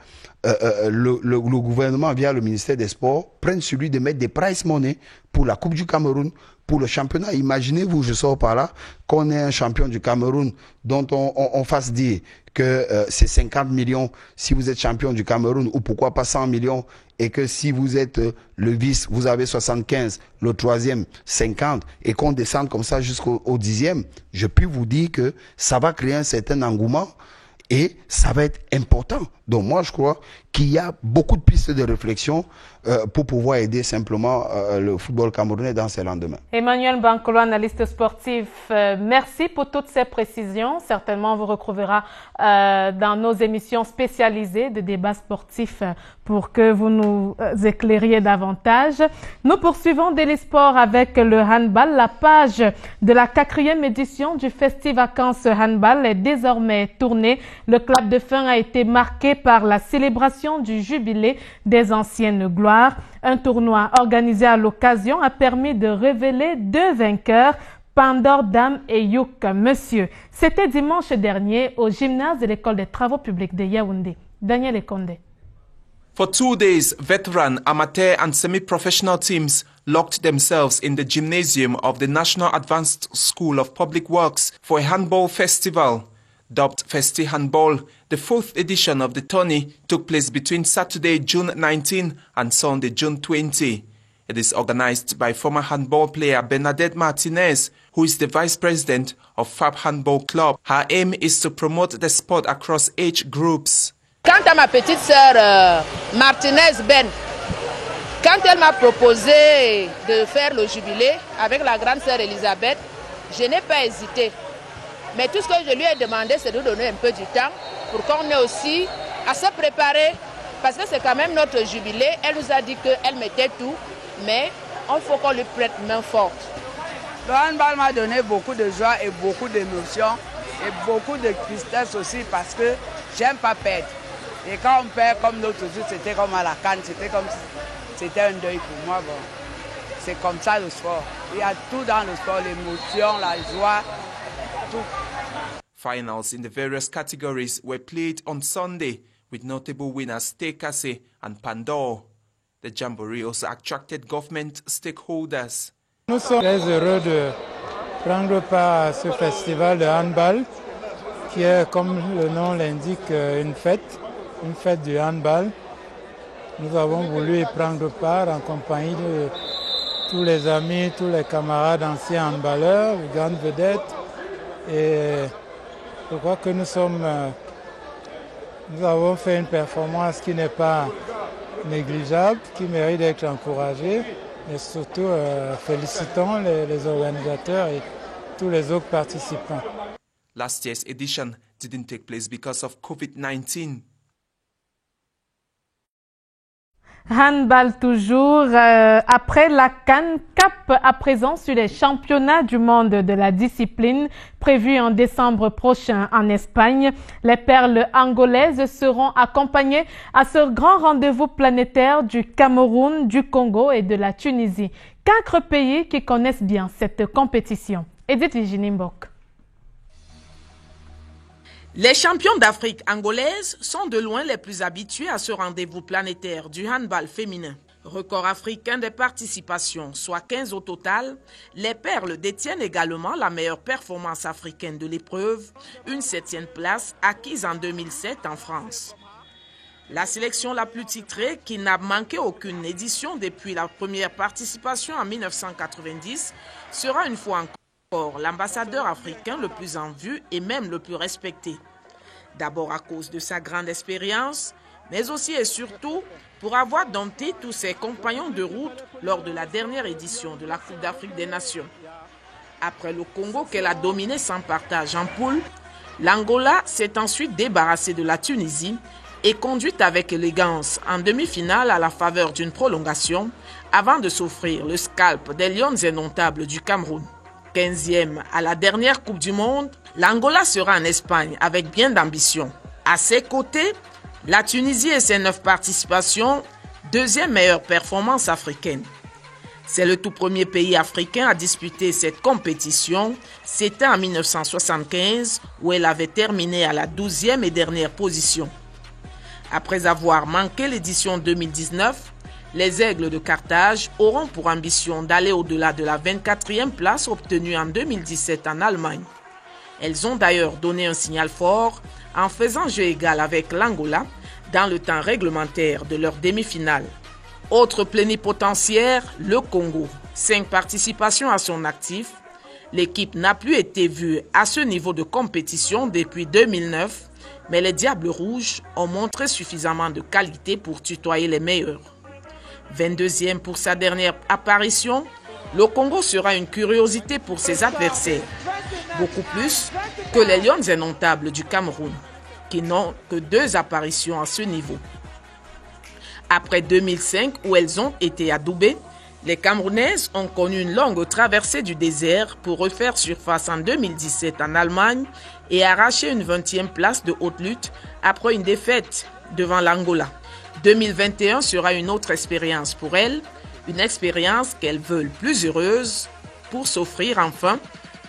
le gouvernement via le ministère des Sports prenne celui de mettre des prize money pour la Coupe du Cameroun, pour le championnat. Imaginez-vous, je sors par là, qu'on ait un champion du Cameroun dont on fasse dire que c'est 50 millions si vous êtes champion du Cameroun, ou pourquoi pas 100 millions, et que si vous êtes le vice, vous avez 75, le troisième 50, et qu'on descende comme ça jusqu'au 10e, je puis vous dire que ça va créer un certain engouement et ça va être important. Donc moi je crois qu'il y a beaucoup de pistes de réflexion pour pouvoir aider simplement le football camerounais dans ses lendemains. Emmanuel Bankolo, analyste sportif, merci pour toutes ces précisions. Certainement, on vous retrouvera dans nos émissions spécialisées de débats sportifs pour que vous nous éclairiez davantage. Nous poursuivons Daily Sport avec le handball. La page de la 4e édition du Festi-Vacances Handball est désormais tournée. Le clap de fin a été marqué par la célébration du jubilé des anciennes gloires. Un tournoi organisé à l'occasion a permis de révéler 2 vainqueurs, Pandore Dame et Youk Monsieur. C'était dimanche dernier au gymnase de l'école des travaux publics de Yaoundé. Daniel Ekonde. For 2 days, veteran, amateur and semi-professional teams locked themselves in the gymnasium of the National Advanced School of Public Works for a handball festival. Dubbed Festi Handball, the 4th edition of the tourney took place between Saturday, June 19 and Sunday, June 20. It is organized by former handball player Bernadette Martinez, who is the vice president of Fab Handball Club. Her aim is to promote the sport across age groups. Quant à ma petite sœur Martinez Ben, quand elle m'a proposé de faire le jubilé avec la grande sœur Elisabeth, je n'ai pas hésité. Mais tout ce que je lui ai demandé, c'est de donner un peu du temps pour qu'on ait aussi à se préparer. Parce que c'est quand même notre jubilé. Elle nous a dit qu'elle mettait tout, mais il faut qu'on lui prête main forte. Le handball m'a donné beaucoup de joie et beaucoup d'émotions et beaucoup de tristesse aussi parce que j'aime pas perdre. Et quand on perd comme l'autre jour, c'était comme à la canne, c'était comme si c'était un deuil pour moi. Bon, c'est comme ça le sport. Il y a tout dans le sport, l'émotion, la joie. Finals in the various categories were played on Sunday with notable winners Tekase and Pandore. The Jamboree also attracted government stakeholders. Nous sommes très heureux de prendre part à ce festival de handball qui est, comme le nom l'indique, une fête du handball. Nous avons voulu y prendre part en compagnie de tous les amis, tous les camarades anciens handballeurs, les grandes vedettes. Et je crois que nous avons fait une performance qui n'est pas négligeable, qui mérite d'être encouragée. Et surtout, félicitons les organisateurs et tous les autres participants. Last year's edition didn't take place because of COVID-19. Handball toujours. Après la CAN, cap à présent sur les championnats du monde de la discipline prévus en décembre prochain en Espagne. Les perles angolaises seront accompagnées à ce grand rendez-vous planétaire du Cameroun, du Congo et de la Tunisie. 4 pays qui connaissent bien cette compétition. Edith Virginie Mbok. Les champions d'Afrique angolaises sont de loin les plus habitués à ce rendez-vous planétaire du handball féminin. Record africain des participations, soit 15 au total, les perles détiennent également la meilleure performance africaine de l'épreuve, une 7e place acquise en 2007 en France. La sélection la plus titrée, qui n'a manqué aucune édition depuis la première participation en 1990, sera une fois encore l'ambassadeur africain le plus en vue et même le plus respecté. D'abord à cause de sa grande expérience, mais aussi et surtout pour avoir dompté tous ses compagnons de route lors de la dernière édition de la Coupe d'Afrique des Nations. Après le Congo qu'elle a dominé sans partage en poule, l'Angola s'est ensuite débarrassée de la Tunisie et conduite avec élégance en demi-finale à la faveur d'une prolongation avant de s'offrir le scalp des Lions indomptables du Cameroun. 15e à la dernière Coupe du Monde, l'Angola sera en Espagne avec bien d'ambition. À ses côtés, la Tunisie et ses 9 participations, deuxième meilleure performance africaine. C'est le tout premier pays africain à disputer cette compétition. C'était en 1975 où elle avait terminé à la 12e et dernière position. Après avoir manqué l'édition 2019, les Aigles de Carthage auront pour ambition d'aller au-delà de la 24e place obtenue en 2017 en Allemagne. Elles ont d'ailleurs donné un signal fort en faisant jeu égal avec l'Angola dans le temps réglementaire de leur demi-finale. Autre plénipotentiaire, le Congo. 5 participations à son actif. L'équipe n'a plus été vue à ce niveau de compétition depuis 2009, mais les Diables Rouges ont montré suffisamment de qualité pour tutoyer les meilleurs. 22e pour sa dernière apparition, le Congo sera une curiosité pour ses adversaires, beaucoup plus que les Lions indomptables du Cameroun, qui n'ont que 2 apparitions à ce niveau. Après 2005 où elles ont été adoubées, les Camerounaises ont connu une longue traversée du désert pour refaire surface en 2017 en Allemagne et arracher une 20e place de haute lutte après une défaite devant l'Angola. 2021 sera une autre expérience pour elles, une expérience qu'elles veulent plus heureuse pour s'offrir enfin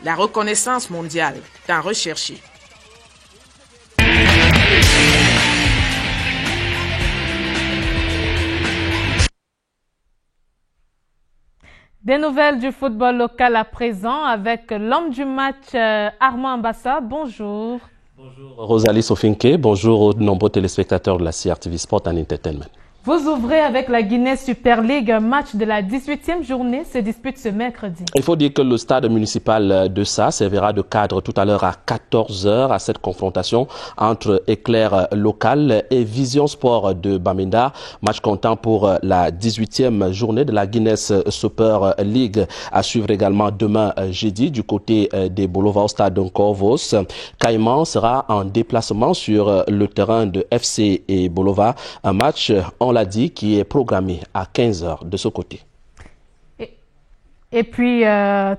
la reconnaissance mondiale tant recherchée. Des nouvelles du football local à présent avec l'homme du match Armand Ambassa. Bonjour. Bonjour Rosalie Sofinke, bonjour aux nombreux téléspectateurs de la CRTV Sport and Entertainment. Vous ouvrez avec la Guinée Super League, un match de la 18e journée se dispute ce mercredi. Il faut dire que le stade municipal de Sa servira de cadre tout à l'heure à 14h à cette confrontation entre Éclair local et Vision Sport de Bamenda. Match comptant pour la 18e journée de la Guinness Super League à suivre également demain jeudi du côté des Bolova au stade Corvos. Caïman sera en déplacement sur le terrain de FC et Bolova. Un match, on l'a dit, qui est programmé à 15h de ce côté. Et puis,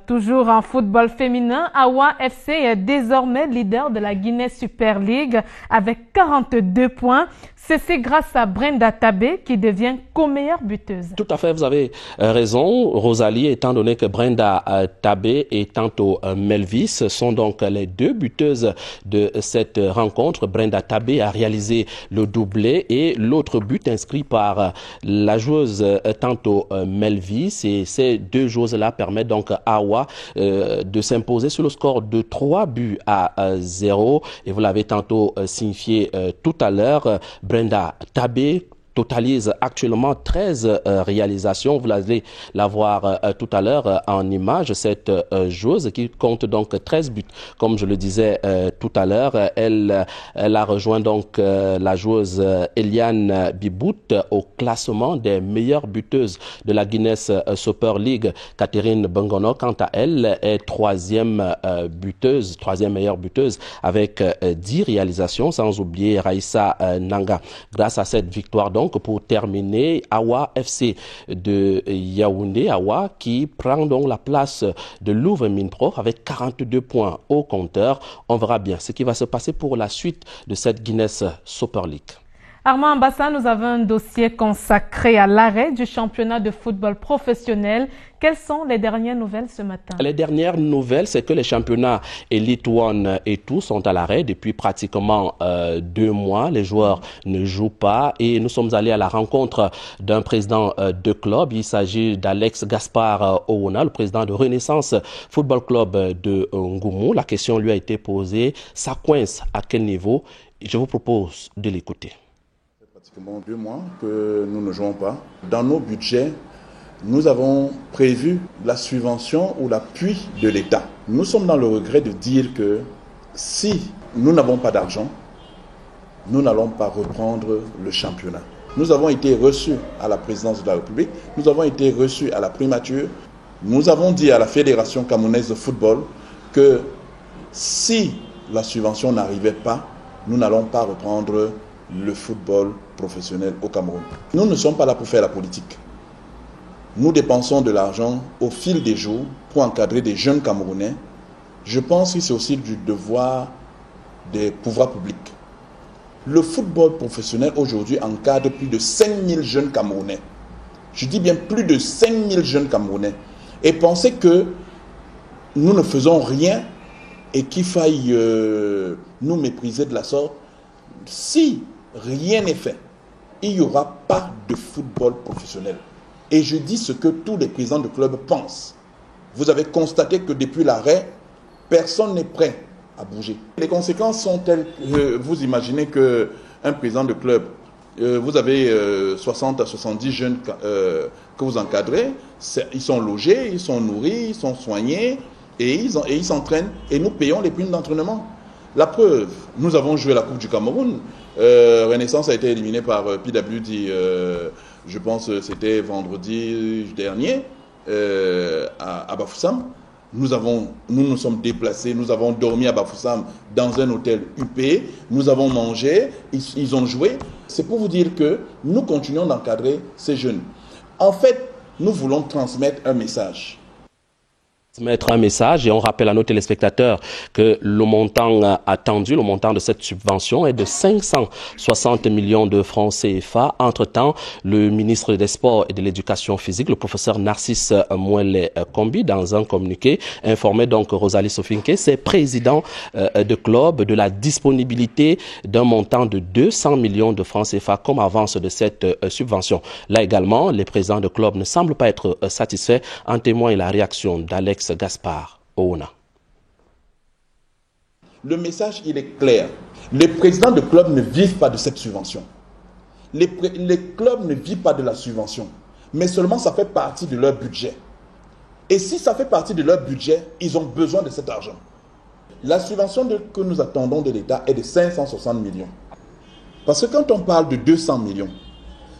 toujours en football féminin, Awa FC est désormais leader de la Guinée Super League avec 42 points. C'est grâce à Brenda Tabé qui devient co-meilleure buteuse. Tout à fait, vous avez raison, Rosalie, étant donné que Brenda Tabé et tantôt Melvis sont donc les 2 buteuses de cette rencontre. Brenda Tabé a réalisé le doublé et l'autre but inscrit par la joueuse tantôt Melvis. Et ces 2 joueuses-là permettent donc à Awa de s'imposer sur le score de 3-0. Et vous l'avez tantôt signifié tout à l'heure, Brenda Tabé totalise actuellement 13 réalisations. Vous allez la voir tout à l'heure en image, cette joueuse qui compte donc 13 buts. Comme je le disais tout à l'heure, elle a rejoint donc la joueuse Eliane Bibout au classement des meilleures buteuses de la Guinness Super League. Catherine Bengono, quant à elle, est 3e buteuse, 3e meilleure buteuse avec 10 réalisations, sans oublier Raissa Nanga. Grâce à cette victoire donc, pour terminer, Awa FC de Yaoundé, Awa qui prend donc la place de Louvre Minpro avec 42 points au compteur. On verra bien ce qui va se passer pour la suite de cette Guinness Super League. Armand Ambassa, nous avons un dossier consacré à l'arrêt du championnat de football professionnel. Quelles sont les dernières nouvelles ce matin? Les dernières nouvelles, c'est que les championnats Elite One et tout sont à l'arrêt depuis pratiquement 2 mois. Les joueurs ne jouent pas et nous sommes allés à la rencontre d'un président de club. Il s'agit d'Alex Gaspard Owona, le président de Renaissance Football Club de Ngoumou. La question lui a été posée, ça coince à quel niveau? Je vous propose de l'écouter. Pratiquement 2 mois que nous ne jouons pas. Dans nos budgets, nous avons prévu la subvention ou l'appui de l'État. Nous sommes dans le regret de dire que si nous n'avons pas d'argent, nous n'allons pas reprendre le championnat. Nous avons été reçus à la présidence de la République, nous avons été reçus à la primature. Nous avons dit à la Fédération camerounaise de football que si la subvention n'arrivait pas, nous n'allons pas reprendre le football professionnel au Cameroun. Nous ne sommes pas là pour faire la politique. Nous dépensons de l'argent au fil des jours pour encadrer des jeunes Camerounais. Je pense que c'est aussi du devoir des pouvoirs publics. Le football professionnel aujourd'hui encadre plus de 5000 jeunes Camerounais. Je dis bien plus de 5000 jeunes Camerounais. Et penser que nous ne faisons rien et qu'il faille nous mépriser de la sorte, si rien n'est fait, il n'y aura pas de football professionnel. Et je dis ce que tous les présidents de club pensent. Vous avez constaté que depuis l'arrêt, personne n'est prêt à bouger. Les conséquences sont telles que vous imaginez qu'un président de club, vous avez 60 à 70 jeunes que vous encadrez, ils sont logés, ils sont nourris, ils sont soignés et ils s'entraînent et nous payons les primes d'entraînement. La preuve, nous avons joué la Coupe du Cameroun. Renaissance a été éliminée par PWD, je pense que c'était vendredi dernier, à Bafoussam. Nous nous sommes déplacés, nous avons dormi à Bafoussam dans un hôtel UP, nous avons mangé, ils ont joué. C'est pour vous dire que nous continuons d'encadrer ces jeunes. En fait, nous voulons transmettre un message. Mettre un message et on rappelle à nos téléspectateurs que le montant attendu, le montant de cette subvention est de 560 millions de francs CFA. Entre-temps, le ministre des Sports et de l'Éducation physique, le professeur Narcisse Mouele Kombi, dans un communiqué, informait donc Rosalie Sofinke, ses présidents de club, de la disponibilité d'un montant de 200 millions de francs CFA comme avance de cette subvention. Là également, les présidents de club ne semblent pas être satisfaits. En témoigne la réaction d'Alex Gaspard Ouna. Le message, il est clair. Les présidents de clubs ne vivent pas de cette subvention. Les clubs ne vivent pas de la subvention. Mais seulement ça fait partie de leur budget. Et si ça fait partie de leur budget, ils ont besoin de cet argent. La subvention que nous attendons de l'État est de 560 millions. Parce que quand on parle de 200 millions,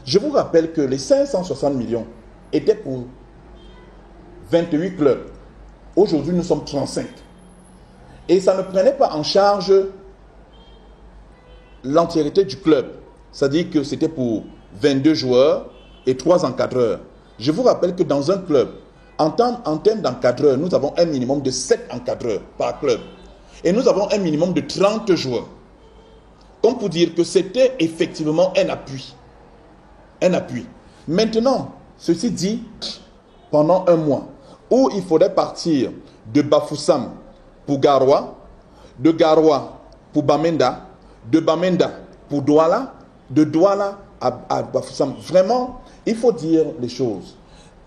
je vous rappelle que les 560 millions étaient pour 28 clubs. Aujourd'hui, nous sommes 35. Et ça ne prenait pas en charge l'entièreté du club. C'est-à-dire que c'était pour 22 joueurs et 3 encadreurs. Je vous rappelle que dans un club, en termes d'encadreurs, nous avons un minimum de 7 encadreurs par club. Et nous avons un minimum de 30 joueurs. Comme pour dire que c'était effectivement un appui. Un appui. Maintenant, ceci dit, pendant un mois, où il faudrait partir de Bafoussam pour Garoua, de Garoua pour Bamenda, de Bamenda pour Douala, de Douala à Bafoussam. Vraiment, il faut dire les choses.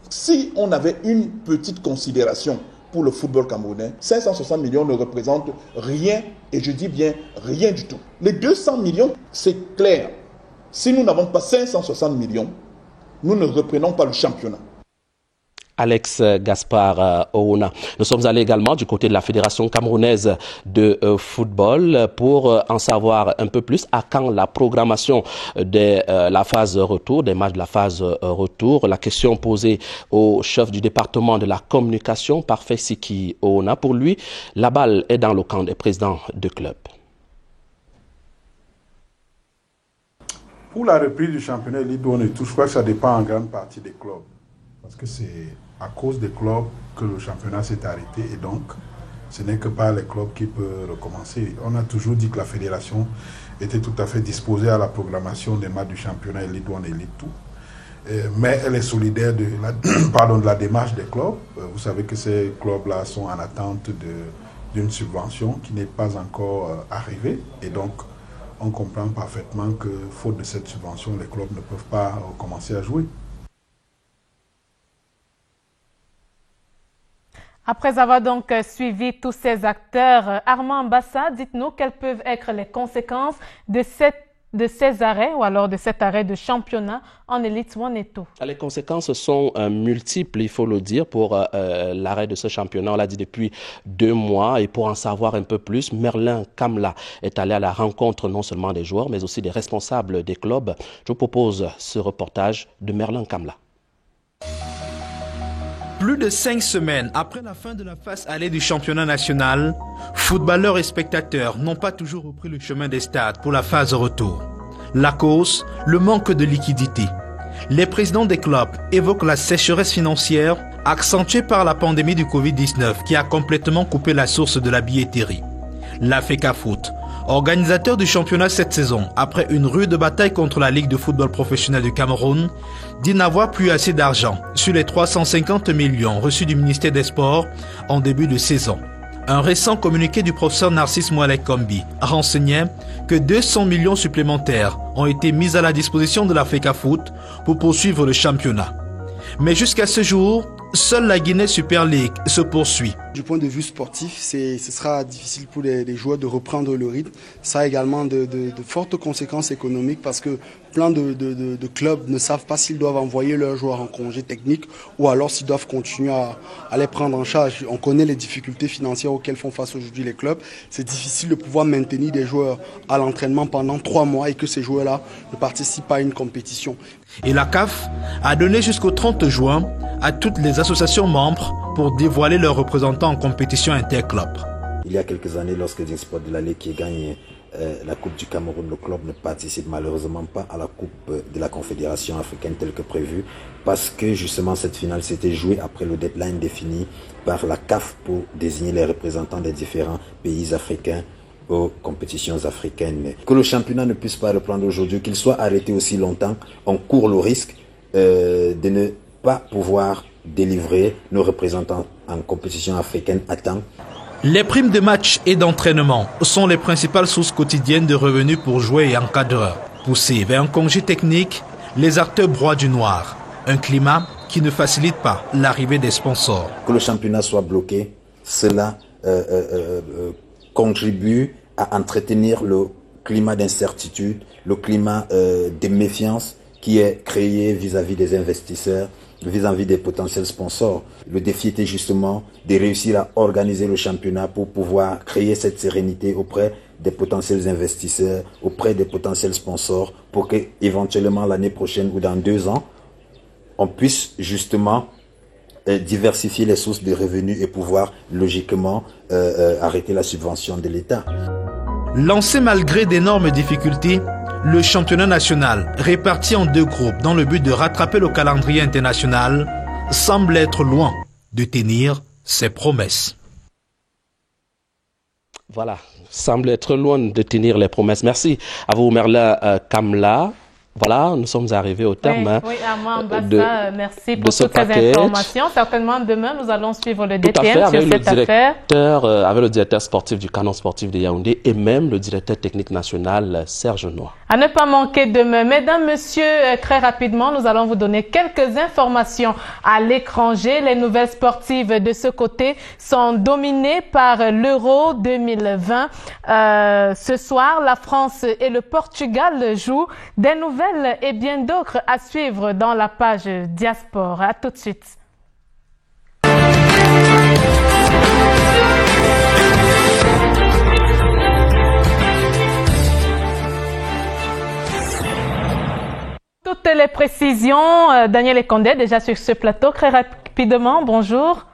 Si on avait une petite considération pour le football camerounais, 560 millions ne représentent rien, et je dis bien rien du tout. Les 200 millions, c'est clair. Si nous n'avons pas 560 millions, nous ne reprenons pas le championnat. Alex Gaspard Ouna. Nous sommes allés également du côté de la Fédération camerounaise de football pour en savoir un peu plus à quand la programmation de la phase retour, des matchs de la phase retour. La question posée au chef du département de la communication, Parfait Siki Ouna. Pour lui, la balle est dans le camp des présidents de club. Pour la reprise du championnat Elite 1 et tout, je crois que ça dépend en grande partie des clubs. Parce que c'est à cause des clubs que le championnat s'est arrêté et donc ce n'est que par les clubs qui peuvent recommencer. On a toujours dit que la fédération était tout à fait disposée à la programmation des matchs du championnat Elite 1 et Elite 2. Mais elle est solidaire de la démarche des clubs. Vous savez que ces clubs-là sont en attente d'une subvention qui n'est pas encore arrivée et donc on comprend parfaitement que faute de cette subvention, les clubs ne peuvent pas commencer à jouer. Après avoir donc suivi tous ces acteurs, Armand Bassa, dites-nous quelles peuvent être les conséquences de cette de ces arrêts ou alors de cet arrêt de championnat en Elite One et 2? Les conséquences sont multiples, il faut le dire, pour l'arrêt de ce championnat. On l'a dit depuis 2 mois. Et pour en savoir un peu plus, Merlin Kamla est allé à la rencontre non seulement des joueurs, mais aussi des responsables des clubs. Je vous propose ce reportage de Merlin Kamla. Plus de 5 semaines après la fin de la phase allée du championnat national, footballeurs et spectateurs n'ont pas toujours repris le chemin des stades pour la phase retour. La cause, le manque de liquidité. Les présidents des clubs évoquent la sécheresse financière accentuée par la pandémie du Covid-19 qui a complètement coupé la source de la billetterie. La FECAFOOT, organisateur du championnat cette saison, après une rude bataille contre la Ligue de football professionnel du Cameroun, dit n'avoir plus assez d'argent sur les 350 millions reçus du ministère des Sports en début de saison. Un récent communiqué du professeur Narcisse Moualek-Kombi renseignait que 200 millions supplémentaires ont été mis à la disposition de la FECAFOOT pour poursuivre le championnat. Mais jusqu'à ce jour, seule la Guinée Super League se poursuit. Du point de vue sportif, ce sera difficile pour les joueurs de reprendre le rythme. Ça a également de fortes conséquences économiques parce que plein de clubs ne savent pas s'ils doivent envoyer leurs joueurs en congé technique ou alors s'ils doivent continuer à les prendre en charge. On connaît les difficultés financières auxquelles font face aujourd'hui les clubs. C'est difficile de pouvoir maintenir des joueurs à l'entraînement pendant 3 mois et que ces joueurs-là ne participent pas à une compétition. Et la CAF a donné jusqu'au 30 juin à toutes les associations membres pour dévoiler leurs représentants en compétition interclub. Il y a quelques années, lorsque Dinsport de la Ligue qui gagne la Coupe du Cameroun, le club ne participe malheureusement pas à la Coupe de la Confédération africaine telle que prévue parce que justement cette finale s'était jouée après le deadline défini par la CAF pour désigner les représentants des différents pays africains aux compétitions africaines. Que le championnat ne puisse pas reprendre aujourd'hui, qu'il soit arrêté aussi longtemps, on court le risque de ne pas pouvoir délivrer nos représentants en compétition africaine à temps. Les primes de match et d'entraînement sont les principales sources quotidiennes de revenus pour joueurs et encadreurs. Poussés vers un congé technique, les acteurs broient du noir. Un climat qui ne facilite pas l'arrivée des sponsors. Que le championnat soit bloqué, cela contribue à entretenir le climat d'incertitude, le climat de méfiance qui est créé vis-à-vis des investisseurs, vis-à-vis des potentiels sponsors. Le défi était justement de réussir à organiser le championnat pour pouvoir créer cette sérénité auprès des potentiels investisseurs, auprès des potentiels sponsors, pour que éventuellement l'année prochaine ou dans 2 ans, on puisse justement diversifier les sources de revenus et pouvoir logiquement arrêter la subvention de l'État. Lancé malgré d'énormes difficultés, le championnat national, réparti en 2 groupes dans le but de rattraper le calendrier international, semble être loin de tenir ses promesses. Voilà, semble être loin de tenir les promesses. Merci à vous, Merlin Kamla. Voilà, nous sommes arrivés au terme oui, Armand Mbassa, merci pour toutes ces informations. Certainement, demain, nous allons suivre le DTN sur cette affaire. Avec le directeur sportif du Canon sportif de Yaoundé et même le directeur technique national, Serge Noir. À ne pas manquer demain. Mesdames, messieurs, très rapidement, nous allons vous donner quelques informations à l'étranger. Les nouvelles sportives de ce côté sont dominées par l'Euro 2020. Ce soir, la France et le Portugal jouent. Des nouvelles et bien d'autres à suivre dans la page Diaspora. À tout de suite. Toutes les précisions, Daniel Ekondé, déjà sur ce plateau, très rapidement, bonjour.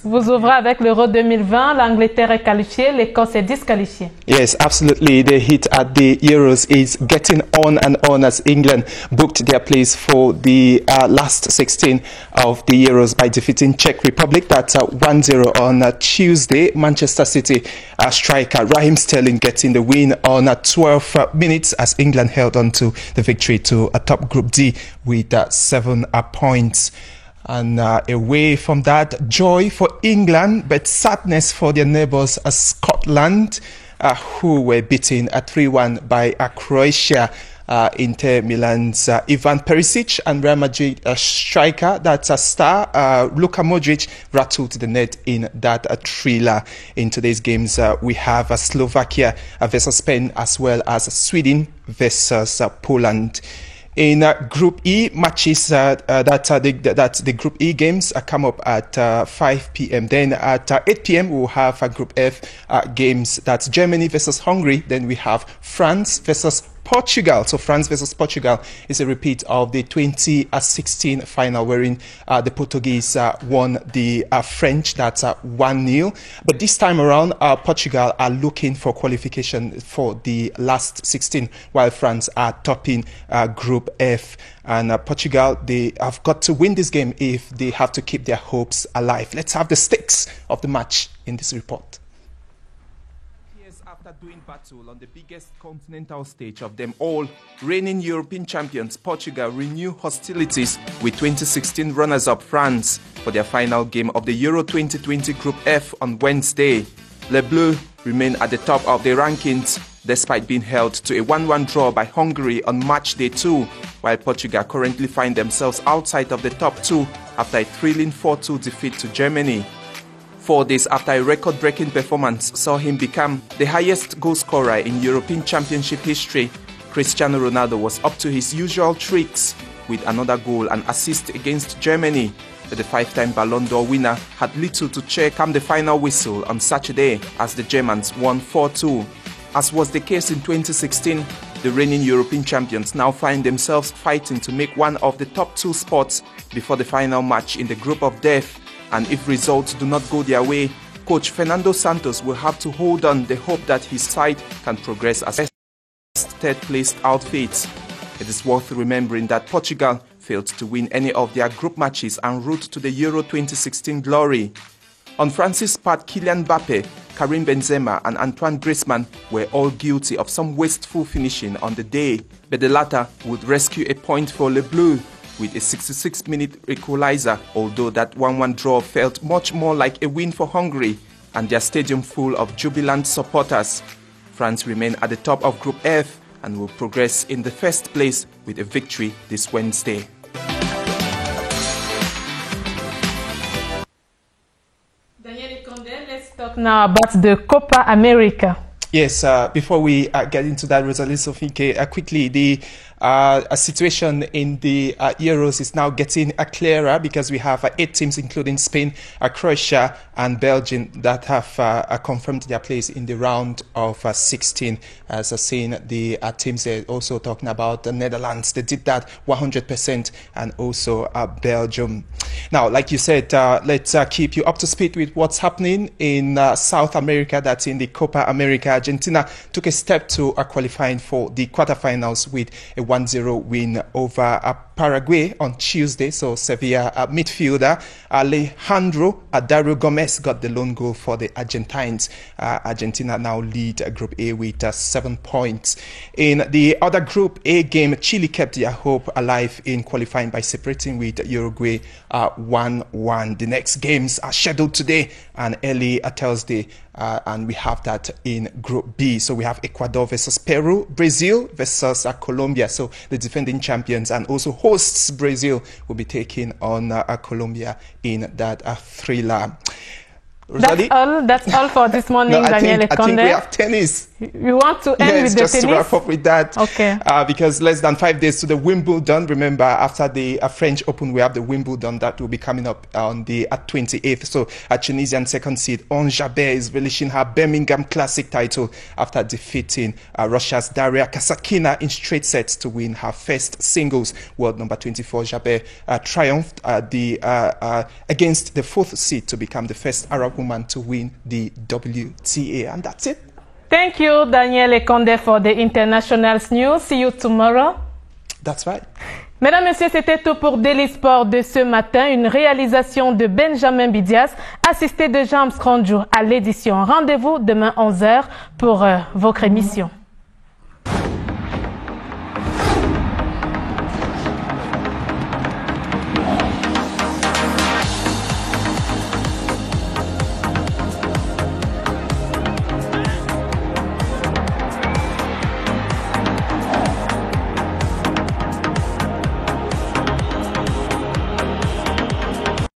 Vous ouvrez avec l'Euro 2020, l'Angleterre est qualifiée, l'Écosse est disqualifiée. Yes, absolutely. The hit at the Euros is getting on and on as England booked their place for the last 16 of the Euros by defeating Czech Republic. That's 1-0 on Tuesday. Manchester City striker Raheem Sterling getting the win on 12 minutes as England held on to the victory to a top Group D with 7 points. And away from that, joy for England, but sadness for their neighbours Scotland, who were beaten 3-1 by Croatia. Inter Milan's Ivan Perisic, and Real Madrid striker, that's a star, Luka Modric, rattled the net in that thriller. In today's games, we have Slovakia versus Spain, as well as Sweden versus Poland. In Group E matches, the Group E games come up at 5 p.m. Then at 8 p.m. we'll have Group F games. That's Germany versus Hungary. Then we have France versus Portugal. So France versus Portugal is a repeat of the 2016 final, wherein the Portuguese won the French. That's 1-0. But this time around, Portugal are looking for qualification for the last 16, while France are topping Group F. And Portugal, they have got to win this game if they have to keep their hopes alive. Let's have the stakes of the match in this report. After doing battle on the biggest continental stage of them all, reigning European champions Portugal renew hostilities with 2016 runners-up France for their final game of the Euro 2020 Group F on Wednesday. Les Bleus remain at the top of the rankings despite being held to a 1-1 draw by Hungary on match day 2, while Portugal currently find themselves outside of the top 2 after a thrilling 4-2 defeat to Germany. 4 days after a record-breaking performance saw him become the highest goal scorer in European Championship history, Cristiano Ronaldo was up to his usual tricks with another goal and assist against Germany. But the 5-time Ballon d'Or winner had little to cheer come the final whistle on Saturday as the Germans won 4-2. As was the case in 2016, the reigning European champions now find themselves fighting to make one of the top 2 spots before the final match in the Group of Death. And if results do not go their way, coach Fernando Santos will have to hold on the hope that his side can progress as third-placed outfits. It is worth remembering that Portugal failed to win any of their group matches en route to the Euro 2016 glory. On France's part, Kylian Mbappe, Karim Benzema and Antoine Griezmann were all guilty of some wasteful finishing on the day, but the latter would rescue a point for Les Bleus with a 66-minute equalizer, although that 1-1 draw felt much more like a win for Hungary and their stadium full of jubilant supporters. France remain at the top of Group F and will progress in the first place with a victory this Wednesday. Daniel Conde, let's talk now about the Copa America. Yes, before we get into that, Rosalie Sofinke, quickly, the situation in the Euros is now getting clearer because we have 8 teams, including Spain, Croatia, and Belgium, that have confirmed their place in the round of 16. As I've seen, the teams are also talking about the Netherlands. They did that 100%, and also Belgium. Now, like you said, let's keep you up to speed with what's happening in South America. That's in the Copa America. Argentina took a step to qualifying for the quarterfinals with a 1-0 win over Paraguay on Tuesday. So Sevilla midfielder Alejandro Dario Gomez got the lone goal for the Argentines. Argentina now lead Group A with 7 points. In the other Group A game, Chile kept their hope alive in qualifying by separating with Uruguay 1-1. The next games are scheduled today and early Thursday. And we have that in Group B. So we have Ecuador versus Peru, Brazil versus Colombia. So the defending champions and also hosts Brazil will be taking on Colombia in that thriller. Rosalie? That's all for this morning, Daniel Conde. I think we have tennis. You want to end with the just tennis? to wrap up with that. Okay. Because less than 5 days to the Wimbledon. Remember, after the French Open, we have the Wimbledon that will be coming up on the 28th. So a Tunisian second seed, Ons Jabeur, is relishing her Birmingham Classic title after defeating Russia's Daria Kasatkina in straight sets to win her first singles. World number 24, Jabeur triumphed against the 4th seed to become the first Arab woman to win the WTA. And that's it. Thank you, Daniel Conde, for the international news. See you tomorrow. That's right. Mesdames, Messieurs, c'était tout pour Daily Sport de ce matin. Une réalisation de Benjamin Bidias, assisté de James Grandjour à l'édition. Rendez-vous demain 11h pour votre émission.